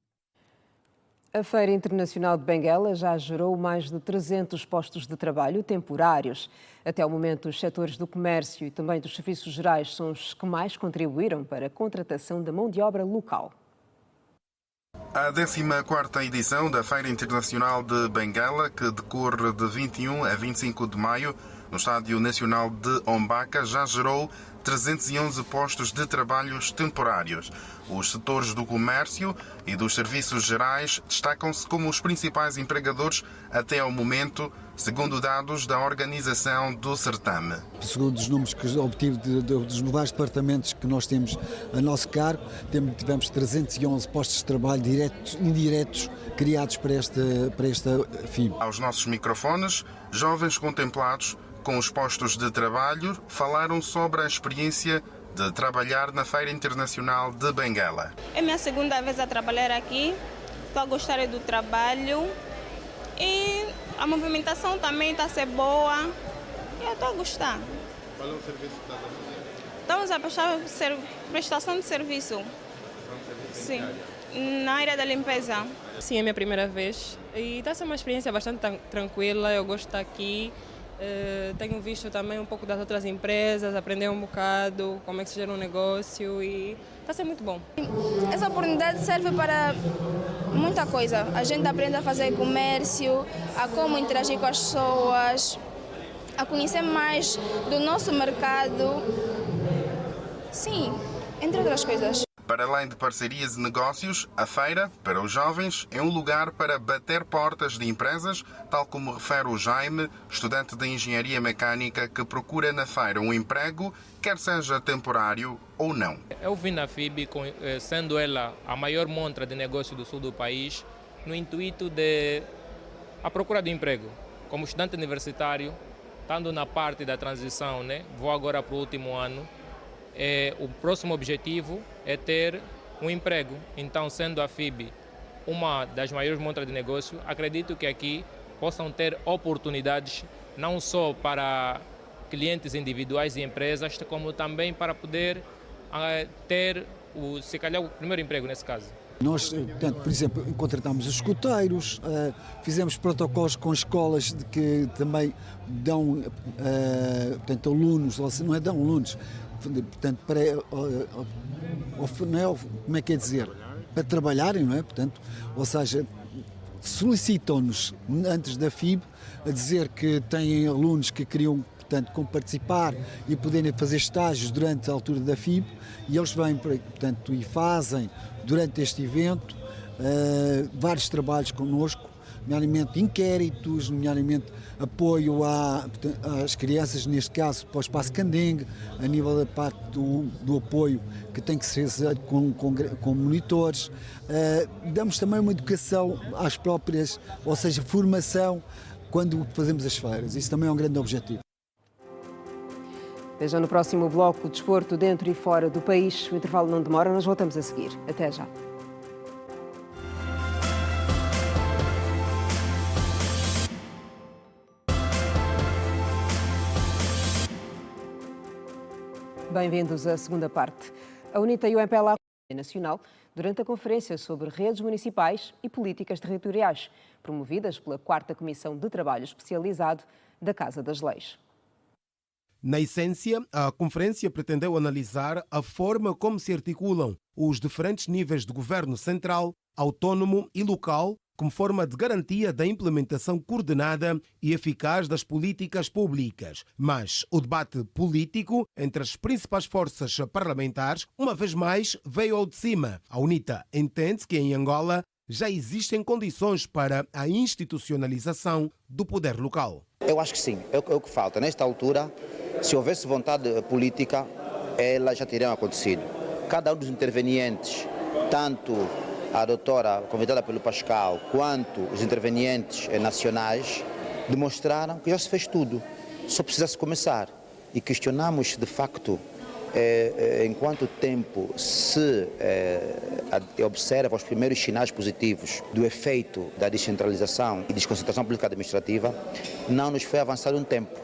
A Feira Internacional de Benguela já gerou mais de 300 postos de trabalho temporários. Até o momento, os setores do comércio e também dos serviços gerais são os que mais contribuíram para a contratação da mão de obra local. A 14ª edição da Feira Internacional de Benguela, que decorre de 21 a 25 de maio, no Estádio Nacional de Ombaca, já gerou 311 postos de trabalhos temporários. Os setores do comércio e dos serviços gerais destacam-se como os principais empregadores até ao momento, segundo dados da organização do certame. Segundo os números que obtive dos vários departamentos que nós temos a nosso cargo, tivemos 311 postos de trabalho diretos e indiretos criados para esta FIB. Aos nossos microfones, jovens contemplados com os postos de trabalho falaram sobre a experiência de trabalhar na Feira Internacional de Benguela. É minha segunda vez a trabalhar aqui, estou a gostar do trabalho e a movimentação também está a ser boa e eu estou a gostar. Qual é o serviço que estás a fazer? Estamos a prestar prestação de serviço. Sim, na área da limpeza. Sim, é minha primeira vez e está a ser uma experiência bastante tranquila, eu gosto de estar aqui. Tenho visto também um pouco das outras empresas, aprender um bocado como é que se gera um negócio e está a ser muito bom. Essa oportunidade serve para muita coisa. A gente aprende a fazer comércio, a como interagir com as pessoas, a conhecer mais do nosso mercado. Sim, entre outras coisas. Para além de parcerias e negócios, a feira, para os jovens, é um lugar para bater portas de empresas, tal como refere o Jaime, estudante de Engenharia Mecânica, que procura na feira um emprego, quer seja temporário ou não. Eu vim na FIB, sendo ela a maior montra de negócio do sul do país, no intuito de a procura de emprego. Como estudante universitário, estando na parte da transição, vou agora para o último ano, o próximo objetivo é ter um emprego. Então, sendo a FIB uma das maiores montras de negócio, acredito que aqui possam ter oportunidades não só para clientes individuais e empresas, como também para poder ter, se calhar, o primeiro emprego nesse caso. Nós, portanto, por exemplo, contratamos os escuteiros, fizemos protocolos com escolas de que também dão, portanto, alunos, não é dão alunos, portanto, para, como é que é dizer, para trabalharem, não é? Portanto, ou seja, solicitam-nos antes da FIB a dizer que têm alunos que queriam, portanto, como participar e poderem fazer estágios durante a altura da FIB, e eles vêm, portanto, e fazem durante este evento vários trabalhos connosco, nomeadamente inquéritos, nomeadamente apoio às crianças, neste caso para o Espaço Candengue, a nível da parte do apoio que tem que ser com monitores. Damos também uma educação às próprias, ou seja, formação quando fazemos as feiras. Isso também é um grande objetivo. Veja no próximo bloco o desporto dentro e fora do país. O intervalo não demora, nós voltamos a seguir. Até já. Bem-vindos à segunda parte. A UNITA e o MPLA Nacional durante a conferência sobre redes municipais e políticas territoriais, promovidas pela 4ª Comissão de Trabalho Especializado da Casa das Leis. Na essência, a conferência pretendeu analisar a forma como se articulam os diferentes níveis de governo central, autónomo e local, como forma de garantia da implementação coordenada e eficaz das políticas públicas. Mas o debate político entre as principais forças parlamentares, uma vez mais, veio ao de cima. A UNITA entende que em Angola já existem condições para a institucionalização do poder local. Eu acho que sim, é o que falta. Nesta altura, se houvesse vontade política, elas já teriam acontecido. Cada um dos intervenientes, tanto a doutora convidada pelo Pascal, quanto os intervenientes nacionais, demonstraram que já se fez tudo. Só precisa-se começar. E questionamos, de facto, em quanto tempo se observa os primeiros sinais positivos do efeito da descentralização e desconcentração política administrativa, não nos foi avançado um tempo,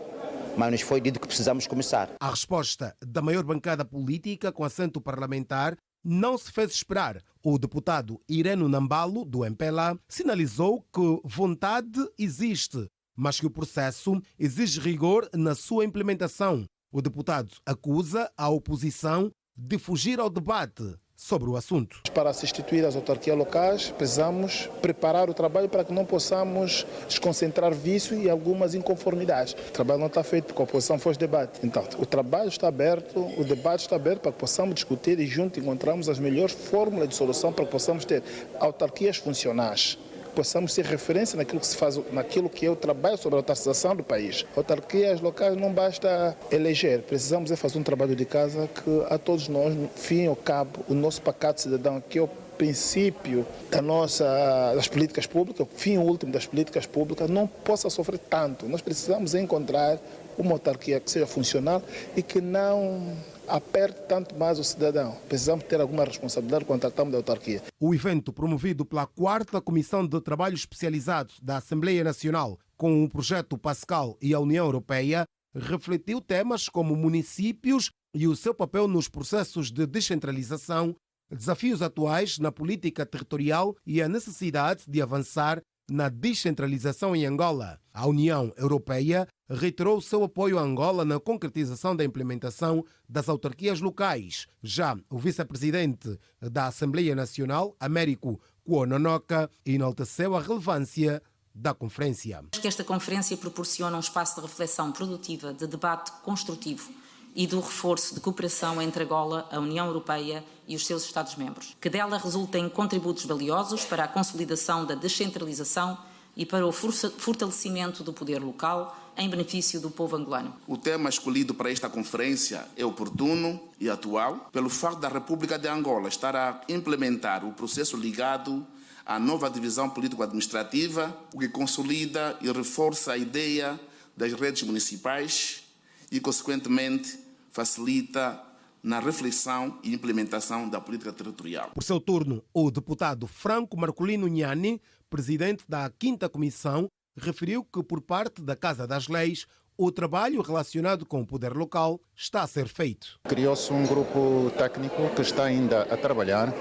mas nos foi dito que precisamos começar. A resposta da maior bancada política com assento parlamentar não se fez esperar. O deputado Ireno Nambalo, do MPLA, sinalizou que vontade existe, mas que o processo exige rigor na sua implementação. O deputado acusa a oposição de fugir ao debate sobre o assunto. Para se instituir as autarquias locais, precisamos preparar o trabalho para que não possamos desconcentrar vício e algumas inconformidades. O trabalho não está feito porque a oposição faz debate. Então, o trabalho está aberto, o debate está aberto para que possamos discutir e juntos encontrarmos as melhores fórmulas de solução para que possamos ter autarquias funcionais. Possamos ser referência naquilo que se faz, naquilo que é o trabalho sobre a autarquização do país. Autarquias locais não basta eleger, precisamos fazer um trabalho de casa que a todos nós, no fim e ao cabo, o nosso pacato cidadão, que é o princípio das políticas públicas, o fim último das políticas públicas, não possa sofrer tanto. Nós precisamos encontrar uma autarquia que seja funcional e que não aperte tanto mais o cidadão. Precisamos ter alguma responsabilidade quando tratamos da autarquia. O evento, promovido pela 4ª Comissão de Trabalho Especializado da Assembleia Nacional, com o projeto Pascal e a União Europeia, refletiu temas como municípios e o seu papel nos processos de descentralização, desafios atuais na política territorial e a necessidade de avançar na descentralização em Angola. A União Europeia reiterou seu apoio a Angola na concretização da implementação das autarquias locais. Já o vice-presidente da Assembleia Nacional, Américo Kuononoka, enalteceu a relevância da conferência. Que esta conferência proporciona um espaço de reflexão produtiva, de debate construtivo e do reforço de cooperação entre Angola, a União Europeia e os seus Estados-membros. Que dela resultem contributos valiosos para a consolidação da descentralização e para o fortalecimento do poder local em benefício do povo angolano. O tema escolhido para esta conferência é oportuno e atual, pelo facto da República de Angola estar a implementar o processo ligado à nova divisão político-administrativa, o que consolida e reforça a ideia das redes municipais e, consequentemente, facilita na reflexão e implementação da política territorial. Por seu turno, o deputado Franco Marcolino Nhani, presidente da 5ª Comissão, referiu que, por parte da Casa das Leis, o trabalho relacionado com o poder local está a ser feito. Criou-se um grupo técnico que está ainda a trabalhar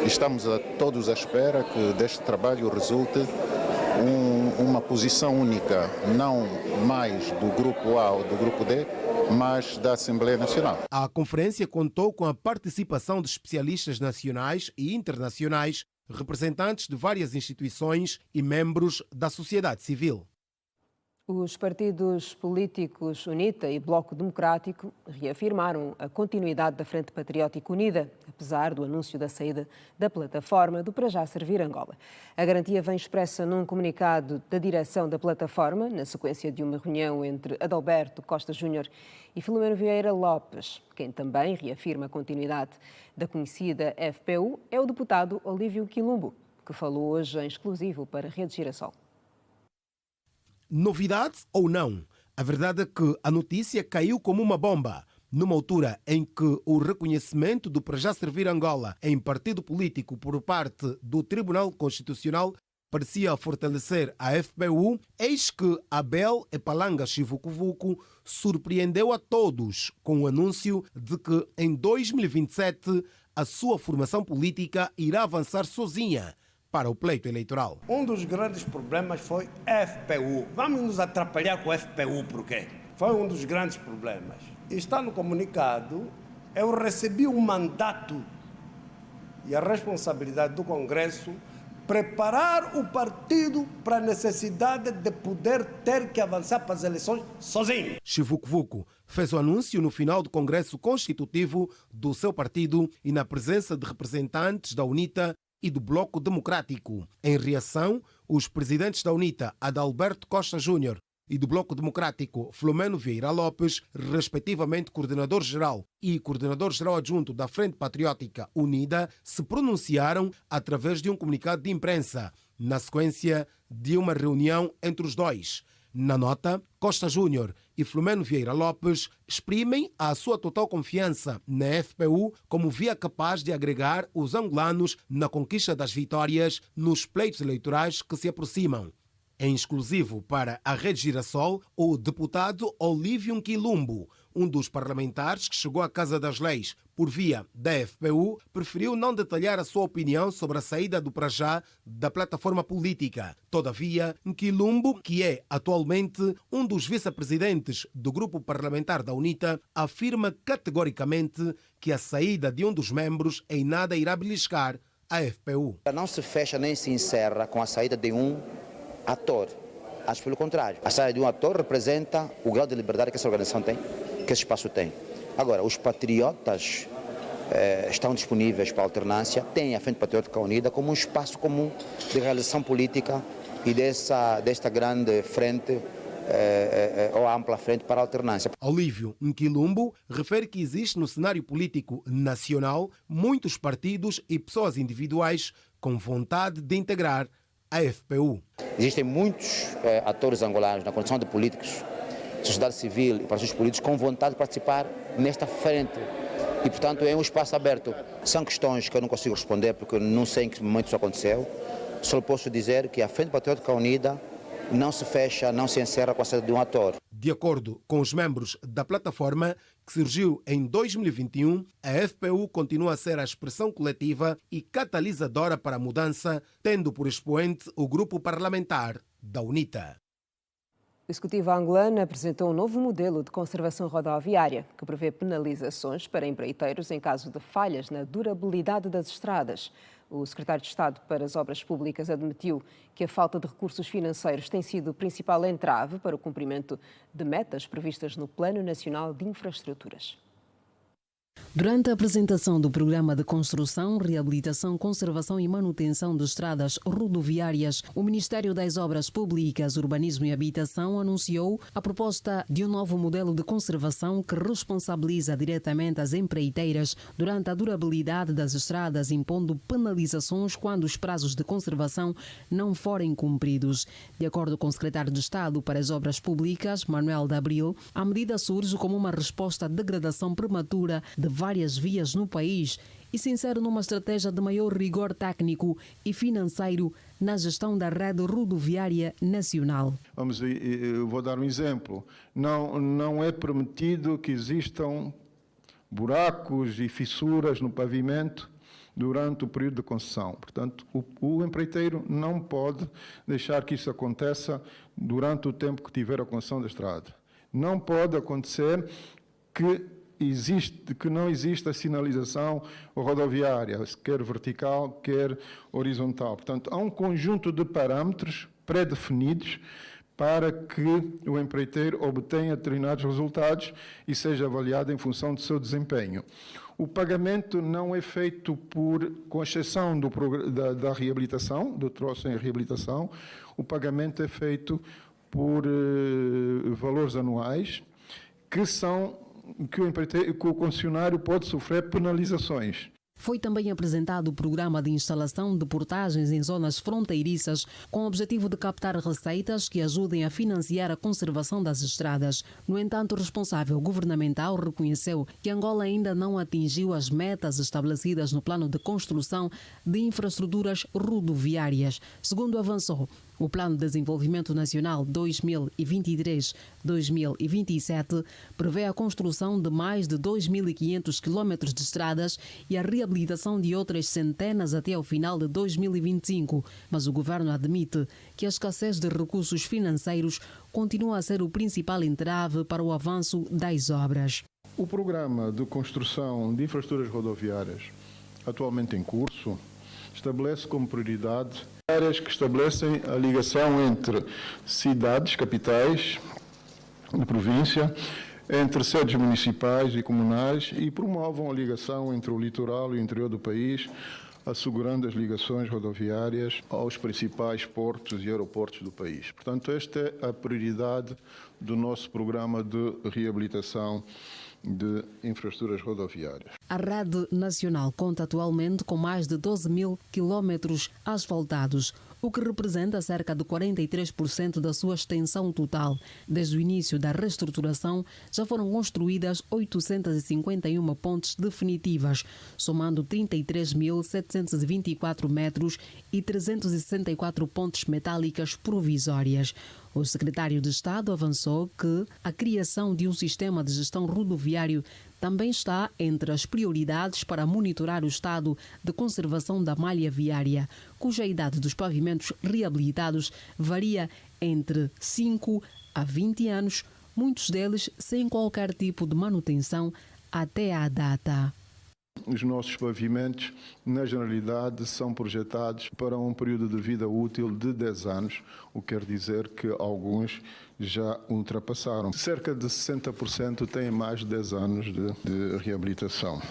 e estamos todos à espera que deste trabalho resulte uma posição única, não mais do grupo A ou do grupo D, mas da Assembleia Nacional. A conferência contou com a participação de especialistas nacionais e internacionais, representantes de várias instituições e membros da sociedade civil. Os partidos políticos UNITA e Bloco Democrático reafirmaram a continuidade da Frente Patriótica Unida, apesar do anúncio da saída da plataforma do Para Já Servir Angola. A garantia vem expressa num comunicado da direção da plataforma, na sequência de uma reunião entre Adalberto Costa Júnior e Filomeno Vieira Lopes. Quem também reafirma a continuidade da conhecida FPU é o deputado Olívio Quilumbo, que falou hoje em exclusivo para a Rede Girassol. Novidade ou não, a verdade é que a notícia caiu como uma bomba, numa altura em que o reconhecimento do Para Já Servir Angola em partido político por parte do Tribunal Constitucional parecia fortalecer a FPU, eis que Abel Epalanga Chivukuvuku surpreendeu a todos com o anúncio de que em 2027 a sua formação política irá avançar sozinha para o pleito eleitoral. Um dos grandes problemas foi a FPU. Vamos nos atrapalhar com a FPU por quê? Foi um dos grandes problemas. Está no comunicado, eu recebi um mandato e a responsabilidade do Congresso preparar o partido para a necessidade de poder ter que avançar para as eleições sozinho. Chivukuvuku fez o anúncio no final do Congresso Constitutivo do seu partido e na presença de representantes da UNITA e do Bloco Democrático. Em reação, os presidentes da UNITA, Adalberto Costa Júnior, e do Bloco Democrático, Filomeno Vieira Lopes, respectivamente coordenador-geral e coordenador-geral adjunto da Frente Patriótica Unida, se pronunciaram através de um comunicado de imprensa, na sequência de uma reunião entre os dois. Na nota, Costa Júnior e Filomeno Vieira Lopes exprimem a sua total confiança na FPU como via capaz de agregar os angolanos na conquista das vitórias nos pleitos eleitorais que se aproximam. Em exclusivo para a Rede Girassol, o deputado Olívio Quilumbo, um dos parlamentares que chegou à Casa das Leis por via da FPU, preferiu não detalhar a sua opinião sobre a saída do Para Já da plataforma política. Todavia, Quilumbo, que é atualmente um dos vice-presidentes do grupo parlamentar da UNITA, afirma categoricamente que a saída de um dos membros em nada irá beliscar a FPU. Não se fecha nem se encerra com a saída de um ator. Acho pelo contrário. A saída de um ator representa o grau de liberdade que essa organização tem, que esse espaço tem. Agora, os patriotas estão disponíveis para a alternância, têm a Frente Patriótica Unida como um espaço comum de realização política e desta grande frente ou ampla frente para a alternância. Olívio Quilumbo refere que existe no cenário político nacional muitos partidos e pessoas individuais com vontade de integrar a FPU. Existem muitos atores angolanos na condição de políticos, sociedade civil e partidos políticos com vontade de participar nesta frente. E, portanto, é um espaço aberto. São questões que eu não consigo responder porque não sei em que momento isso aconteceu. Só posso dizer que a Frente Patriótica Unida não se fecha, não se encerra com a saída de um ator. De acordo com os membros da plataforma, que surgiu em 2021, a FPU continua a ser a expressão coletiva e catalisadora para a mudança, tendo por expoente o grupo parlamentar da UNITA. O Executivo angolano apresentou um novo modelo de conservação rodoviária que prevê penalizações para empreiteiros em caso de falhas na durabilidade das estradas. O secretário de Estado para as Obras Públicas admitiu que a falta de recursos financeiros tem sido o principal entrave para o cumprimento de metas previstas no Plano Nacional de Infraestruturas. Durante a apresentação do Programa de Construção, Reabilitação, Conservação e Manutenção de Estradas Rodoviárias, o Ministério das Obras Públicas, Urbanismo e Habitação anunciou a proposta de um novo modelo de conservação que responsabiliza diretamente as empreiteiras durante a durabilidade das estradas, impondo penalizações quando os prazos de conservação não forem cumpridos. De acordo com o secretário de Estado para as Obras Públicas, Manuel de Abril, a medida surge como uma resposta à degradação prematura de várias vias no país e se insere numa estratégia de maior rigor técnico e financeiro na gestão da rede rodoviária nacional. Eu vou dar um exemplo. Não é permitido que existam buracos e fissuras no pavimento durante o período de concessão. Portanto, o empreiteiro não pode deixar que isso aconteça durante o tempo que tiver a concessão da estrada. Não pode acontecer que não exista sinalização rodoviária, quer vertical, quer horizontal. Portanto, há um conjunto de parâmetros pré-definidos para que o empreiteiro obtenha determinados resultados e seja avaliado em função do seu desempenho. O pagamento não é feito com exceção da reabilitação, do troço em reabilitação, o pagamento é feito por valores anuais, que o concessionário pode sofrer penalizações. Foi também apresentado o programa de instalação de portagens em zonas fronteiriças com o objetivo de captar receitas que ajudem a financiar a conservação das estradas. No entanto, o responsável governamental reconheceu que Angola ainda não atingiu as metas estabelecidas no plano de construção de infraestruturas rodoviárias. Segundo avançou, o Plano de Desenvolvimento Nacional 2023-2027 prevê a construção de mais de 2.500 quilómetros de estradas e a reabilitação de outras centenas até ao final de 2025. Mas o governo admite que a escassez de recursos financeiros continua a ser o principal entrave para o avanço das obras. O programa de construção de infraestruturas rodoviárias, atualmente em curso, estabelece como prioridade áreas que estabelecem a ligação entre cidades, capitais de província, entre sedes municipais e comunais e promovam a ligação entre o litoral e o interior do país, assegurando as ligações rodoviárias aos principais portos e aeroportos do país. Portanto, esta é a prioridade do nosso programa de reabilitação de infraestruturas rodoviárias. A rede nacional conta atualmente com mais de 12.000 quilómetros asfaltados, o que representa cerca de 43% da sua extensão total. Desde o início da reestruturação, já foram construídas 851 pontes definitivas, somando 33.724 metros e 364 pontes metálicas provisórias. O secretário de Estado avançou que a criação de um sistema de gestão rodoviário também está entre as prioridades para monitorar o estado de conservação da malha viária, cuja idade dos pavimentos reabilitados varia entre 5 a 20 anos, muitos deles sem qualquer tipo de manutenção até à data. Os nossos pavimentos, na generalidade, são projetados para um período de vida útil de 10 anos, o que quer dizer que alguns já ultrapassaram. Cerca de 60% têm mais de 10 anos de reabilitação.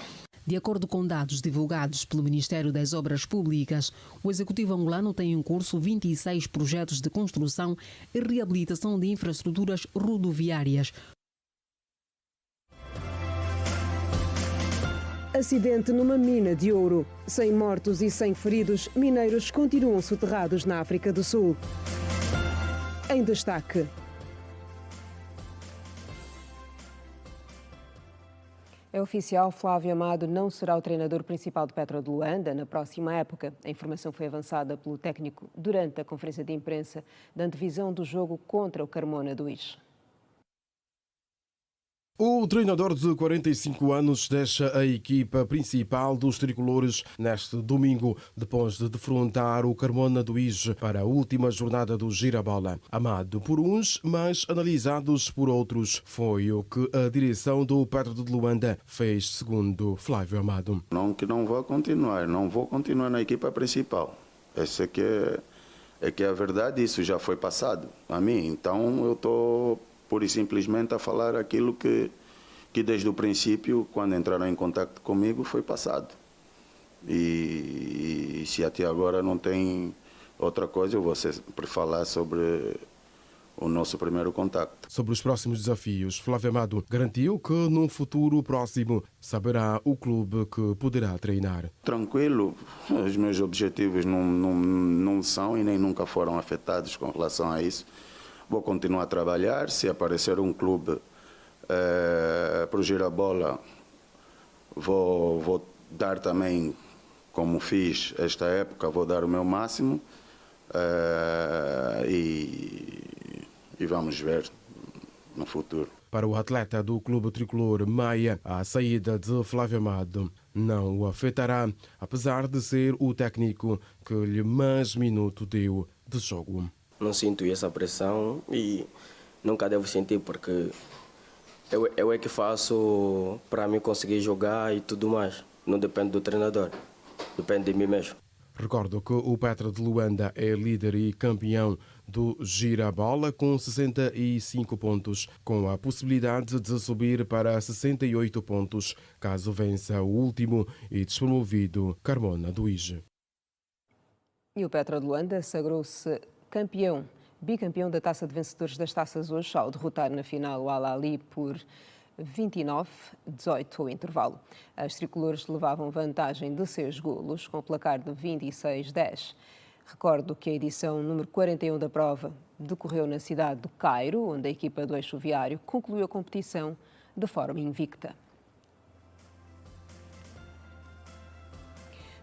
De acordo com dados divulgados pelo Ministério das Obras Públicas, o Executivo angolano tem em curso 26 projetos de construção e reabilitação de infraestruturas rodoviárias. Acidente numa mina de ouro. 100 mortos e 100 feridos, mineiros continuam soterrados na África do Sul. Em destaque. É oficial, Flávio Amado não será o treinador principal do Petro de Luanda na próxima época. A informação foi avançada pelo técnico durante a conferência de imprensa da antevisão do jogo contra o Carmona do Ix. O treinador de 45 anos deixa a equipa principal dos tricolores neste domingo, depois de defrontar o Carmona do Ige para a última jornada do Girabola. Amado por uns, mas analisados por outros. Foi o que a direção do Petro de Luanda fez, segundo Flávio Amado. Não vou continuar na equipa principal. Essa é que é a verdade, isso já foi passado a mim. Então eu estou pura e simplesmente a falar aquilo que desde o princípio, quando entraram em contato comigo, foi passado. E se até agora não tem outra coisa, eu vou sempre falar sobre o nosso primeiro contacto. Sobre os próximos desafios, Flávio Amado garantiu que num futuro próximo saberá o clube que poderá treinar. Tranquilo, os meus objetivos não são e nem nunca foram afetados com relação a isso. Vou continuar a trabalhar. Se aparecer um clube para o Girabola, vou dar também, como fiz esta época, vou dar o meu máximo e vamos ver no futuro. Para o atleta do Clube Tricolor Maia, a saída de Flávio Amado não o afetará, apesar de ser o técnico que lhe mais minuto deu de jogo. Não sinto essa pressão e nunca devo sentir, porque eu é que faço para mim conseguir jogar e tudo mais. Não depende do treinador, depende de mim mesmo. Recordo que o Petra de Luanda é líder e campeão do Gira-Bola com 65 pontos, com a possibilidade de subir para 68 pontos, caso vença o último e despromovido Carmona do Ige. E o Petra de Luanda sagrou-se bicampeão da Taça de Vencedores das Taças hoje, ao derrotar na final o Al-Ahly por 29-18 ao intervalo. As tricolores levavam vantagem de 6 golos, com o placar de 26-10. Recordo que a edição número 41 da prova decorreu na cidade do Cairo, onde a equipa do Eixo Viário concluiu a competição de forma invicta.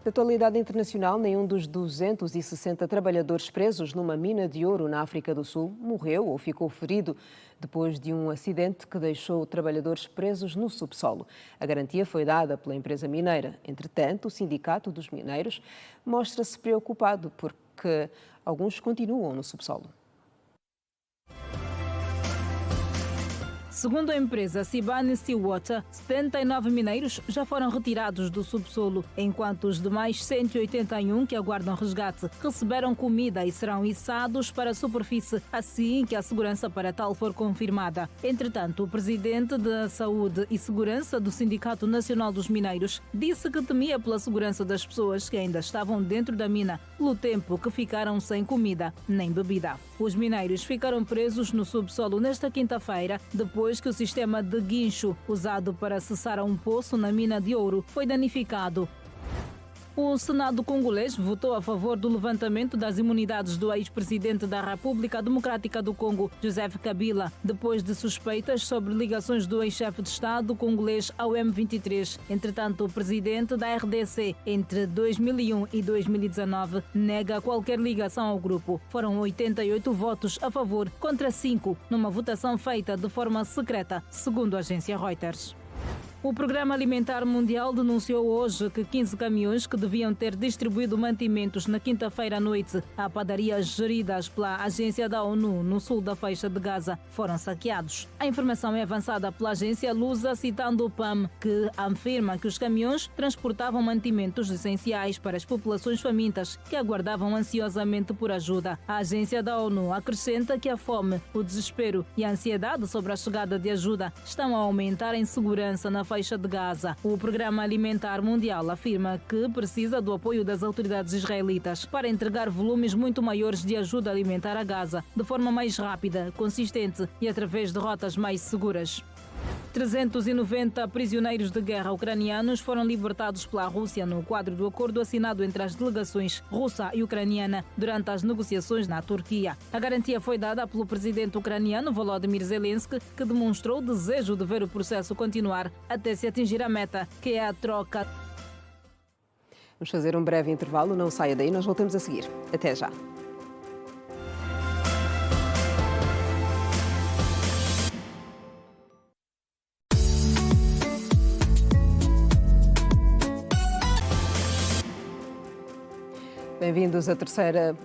Da atualidade internacional, nenhum dos 260 trabalhadores presos numa mina de ouro na África do Sul morreu ou ficou ferido depois de um acidente que deixou trabalhadores presos no subsolo. A garantia foi dada pela empresa mineira. Entretanto, o Sindicato dos Mineiros mostra-se preocupado porque alguns continuam no subsolo. Segundo a empresa Sibanye Stillwater, 79 mineiros já foram retirados do subsolo, enquanto os demais 181 que aguardam resgate receberam comida e serão içados para a superfície assim que a segurança para tal for confirmada. Entretanto, o presidente da Saúde e Segurança do Sindicato Nacional dos Mineiros disse que temia pela segurança das pessoas que ainda estavam dentro da mina, pelo tempo que ficaram sem comida nem bebida. Os mineiros ficaram presos no subsolo nesta quinta-feira, depois que o sistema de guincho usado para acessar a um poço na mina de ouro foi danificado. O Senado congolês votou a favor do levantamento das imunidades do ex-presidente da República Democrática do Congo, Joseph Kabila, depois de suspeitas sobre ligações do ex-chefe de Estado congolês ao M23. Entretanto, o presidente da RDC, entre 2001 e 2019, nega qualquer ligação ao grupo. Foram 88 votos a favor contra 5, numa votação feita de forma secreta, segundo a agência Reuters. O Programa Alimentar Mundial denunciou hoje que 15 caminhões que deviam ter distribuído mantimentos na quinta-feira à noite a padarias geridas pela Agência da ONU no sul da faixa de Gaza foram saqueados. A informação é avançada pela agência Lusa, citando o PAM, que afirma que os caminhões transportavam mantimentos essenciais para as populações famintas que aguardavam ansiosamente por ajuda. A agência da ONU acrescenta que a fome, o desespero e a ansiedade sobre a chegada de ajuda estão a aumentar a insegurança na faixa de Gaza. O Programa Alimentar Mundial afirma que precisa do apoio das autoridades israelitas para entregar volumes muito maiores de ajuda alimentar a Gaza, de forma mais rápida, consistente e através de rotas mais seguras. 390 prisioneiros de guerra ucranianos foram libertados pela Rússia no quadro do acordo assinado entre as delegações russa e ucraniana durante as negociações na Turquia. A garantia foi dada pelo presidente ucraniano Volodymyr Zelensky, que demonstrou desejo de ver o processo continuar até se atingir a meta, que é a troca. Vamos fazer um breve intervalo, não saia daí, nós voltamos a seguir. Até já. Bem-vindos à terceira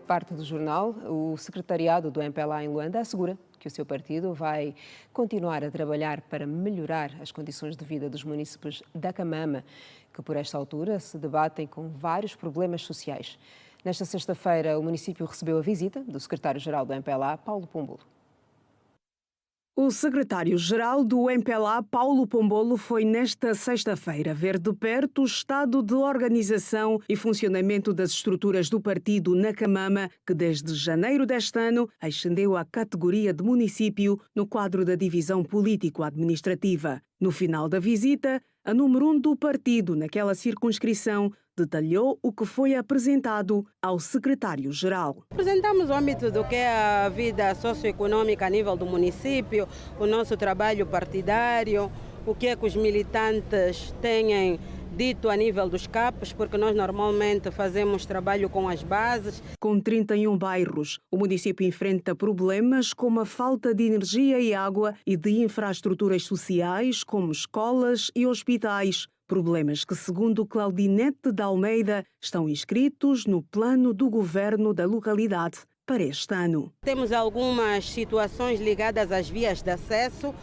parte do jornal. O secretariado do MPLA em Luanda assegura que o seu partido vai continuar a trabalhar para melhorar as condições de vida dos munícipes da Camama, que por esta altura se debatem com vários problemas sociais. Nesta sexta-feira, o município recebeu a visita do secretário-geral do MPLA, Paulo Pombolo. O secretário-geral do MPLA, Paulo Pombolo, foi nesta sexta-feira ver de perto o estado de organização e funcionamento das estruturas do partido na Camama, que desde janeiro deste ano ascendeu à categoria de município no quadro da divisão político-administrativa. No final da visita, a número 1 do partido naquela circunscrição detalhou o que foi apresentado ao secretário-geral. Apresentamos o âmbito do que é a vida socioeconômica a nível do município, o nosso trabalho partidário, o que é que os militantes têm dito a nível dos CAPs, porque nós normalmente fazemos trabalho com as bases. Com 31 bairros, o município enfrenta problemas como a falta de energia e água e de infraestruturas sociais, como escolas e hospitais. Problemas que, segundo Claudinete de Almeida, estão inscritos no plano do governo da localidade para este ano. Temos algumas situações ligadas às vias de acesso,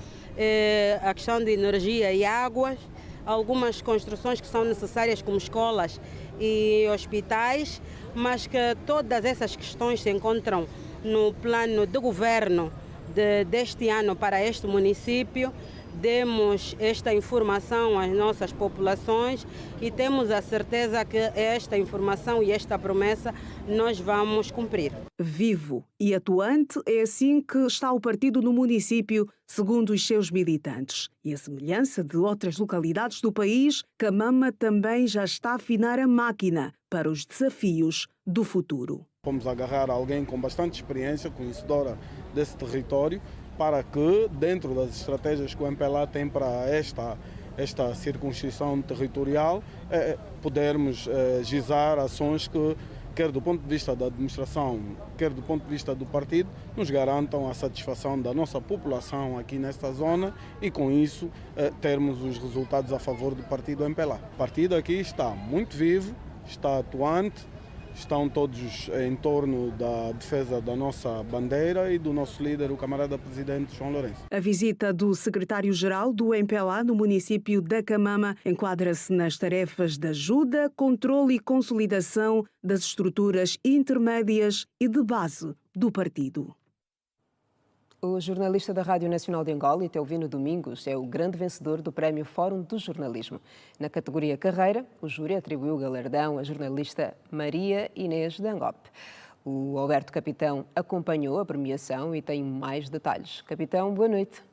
a questão de energia e águas, algumas construções que são necessárias como escolas e hospitais, mas que todas essas questões se encontram no plano de governo deste ano para este município. Demos esta informação às nossas populações e temos a certeza que esta informação e esta promessa nós vamos cumprir. Vivo e atuante é assim que está o partido no município, segundo os seus militantes. E a semelhança de outras localidades do país, Camama também já está a afinar a máquina para os desafios do futuro. Vamos agarrar alguém com bastante experiência, conhecedora desse território, para que, dentro das estratégias que o MPLA tem para esta circunscrição territorial, pudermos gizar ações que, quer do ponto de vista da administração, quer do ponto de vista do partido, nos garantam a satisfação da nossa população aqui nesta zona e, com isso, termos os resultados a favor do partido MPLA. O partido aqui está muito vivo, está atuante, estão todos em torno da defesa da nossa bandeira e do nosso líder, o camarada presidente João Lourenço. A visita do secretário-geral do MPLA no município da Camama enquadra-se nas tarefas de ajuda, controle e consolidação das estruturas intermédias e de base do partido. O jornalista da Rádio Nacional de Angola, Etelvino Domingos, é o grande vencedor do Prémio Fórum do Jornalismo. Na categoria Carreira, o júri atribuiu o galardão à jornalista Maria Inês Dangop. O Alberto Capitão acompanhou a premiação e tem mais detalhes. Capitão, boa noite.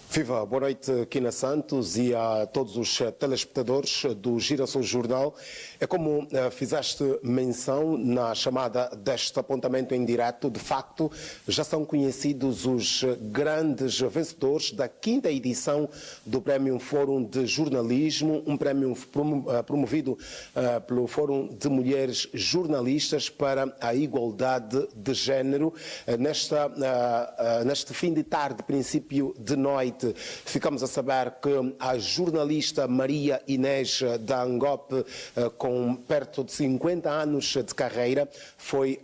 Viva, boa noite, Quina Santos, e a todos os telespectadores do Girassol Jornal. É como fizeste menção na chamada deste apontamento em direto, de facto, já são conhecidos os grandes vencedores da 5ª edição do Prémio Fórum de Jornalismo, um prémio promovido pelo Fórum de Mulheres Jornalistas para a Igualdade de Género. Neste fim de tarde, princípio de noite, ficamos a saber que a jornalista Maria Inês Dangop, com perto de 50 anos de carreira, foi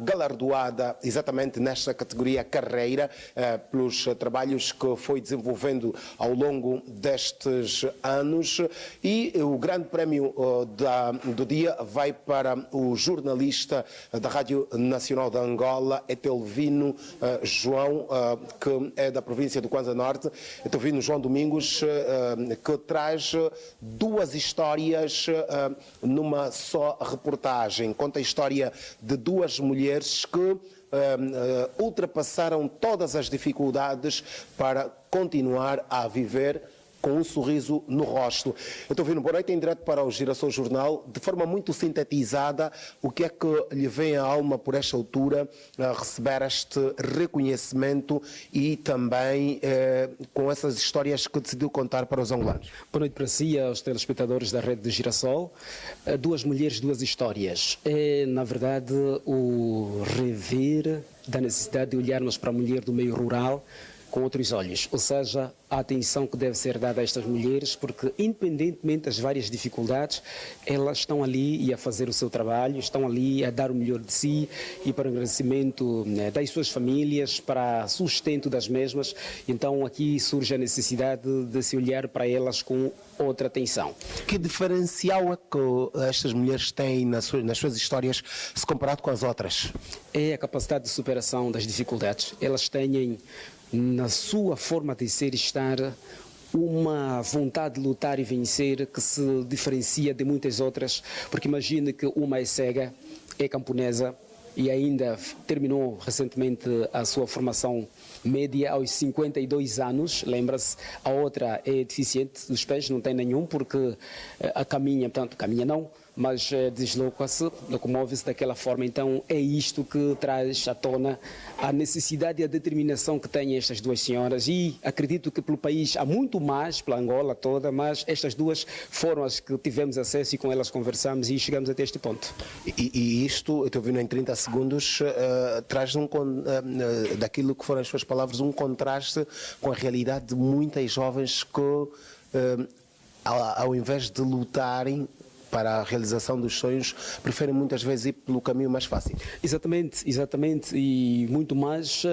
galardoada exatamente nesta categoria Carreira, pelos trabalhos que foi desenvolvendo ao longo destes anos. E o grande prémio do dia vai para o jornalista da Rádio Nacional de Angola, Etelvino João, que é da província do Kwanza Norte. Etelvino João Domingos, que traz duas histórias numa só reportagem. Conta a história de duas mulheres que ultrapassaram todas as dificuldades para continuar a viver com um sorriso no rosto. Eu estou vindo, boa noite, em direto para o Girassol Jornal. De forma muito sintetizada, o que é que lhe vem à alma por esta altura a receber este reconhecimento e também com essas histórias que decidiu contar para os angolanos? Boa noite para si e aos telespectadores da rede de Girassol. Duas mulheres, duas histórias. É, na verdade, o rever da necessidade de olharmos para a mulher do meio rural com outros olhos, ou seja, a atenção que deve ser dada a estas mulheres, porque independentemente das várias dificuldades, elas estão ali e a fazer o seu trabalho, estão ali a dar o melhor de si e para o engrandecimento das suas famílias, para sustento das mesmas. Então aqui surge a necessidade de se olhar para elas com outra atenção. Que diferencial é que estas mulheres têm nas suas histórias se comparado com as outras? É a capacidade de superação das dificuldades. Elas têm na sua forma de ser e estar uma vontade de lutar e vencer que se diferencia de muitas outras, porque imagine que uma é cega, é camponesa e ainda terminou recentemente a sua formação média aos 52 anos, lembra-se, a outra é deficiente dos pés, não tem nenhum, porque caminha, portanto, caminha não, mas desloca-se, locomove-se daquela forma. Então é isto que traz à tona a necessidade e a determinação que têm estas duas senhoras, e acredito que pelo país há muito mais, pela Angola toda, mas estas duas foram as que tivemos acesso e com elas conversamos e chegamos até este ponto. E isto, eu estou ouvindo em 30 segundos, traz daquilo que foram as suas palavras, um contraste com a realidade de muitas jovens que, ao invés de lutarem para a realização dos sonhos, preferem muitas vezes ir pelo caminho mais fácil. Exatamente, e muito mais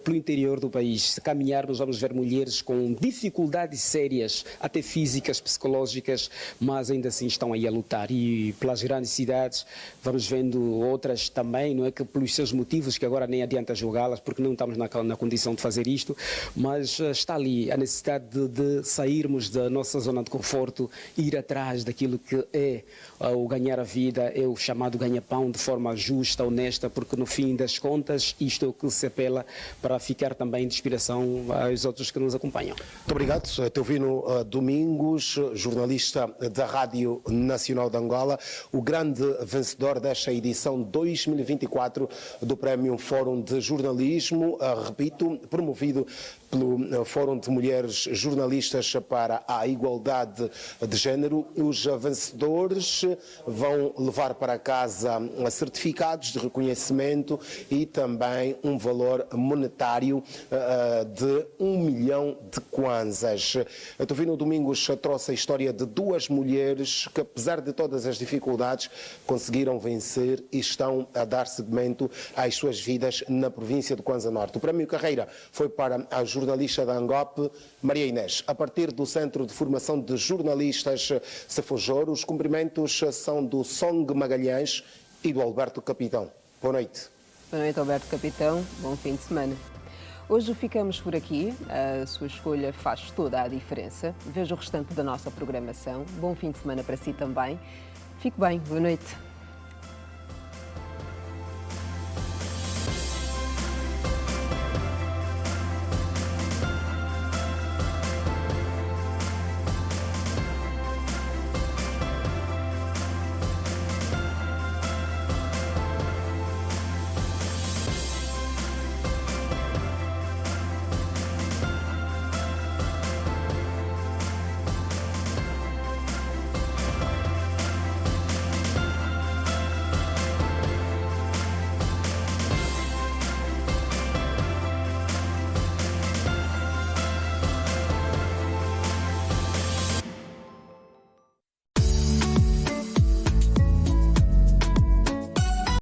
pelo interior do país. Se caminharmos, vamos ver mulheres com dificuldades sérias, até físicas, psicológicas, mas ainda assim estão aí a lutar. E pelas grandes cidades, vamos vendo outras também, não é que pelos seus motivos, que agora nem adianta julgá-las, porque não estamos na condição de fazer isto, mas está ali a necessidade de sairmos da nossa zona de conforto, ir atrás daquilo que é o ganhar a vida, é o chamado ganha-pão, de forma justa, honesta, porque no fim das contas isto é o que se apela para ficar também de inspiração aos outros que nos acompanham. Muito obrigado. Teovino Domingos, jornalista da Rádio Nacional de Angola, o grande vencedor desta edição 2024 do Prémio Fórum de Jornalismo, repito, promovido pelo Fórum de Mulheres Jornalistas para a Igualdade de Género. Os vencedores vão levar para casa certificados de reconhecimento e também um valor monetário de 1 milhão de kwanzas. Teovino Domingos trouxe a história de duas mulheres que, apesar de todas as dificuldades, conseguiram vencer e estão a dar seguimento às suas vidas na província do Kwanza Norte. O Prémio Carreira foi para a jornalista da Angope, Maria Inês. A partir do Centro de Formação de Jornalistas Cefojor, os cumprimentos são do Song Magalhães e do Alberto Capitão. Boa noite. Boa noite, Alberto Capitão. Bom fim de semana. Hoje ficamos por aqui. A sua escolha faz toda a diferença. Veja o restante da nossa programação. Bom fim de semana para si também. Fique bem. Boa noite.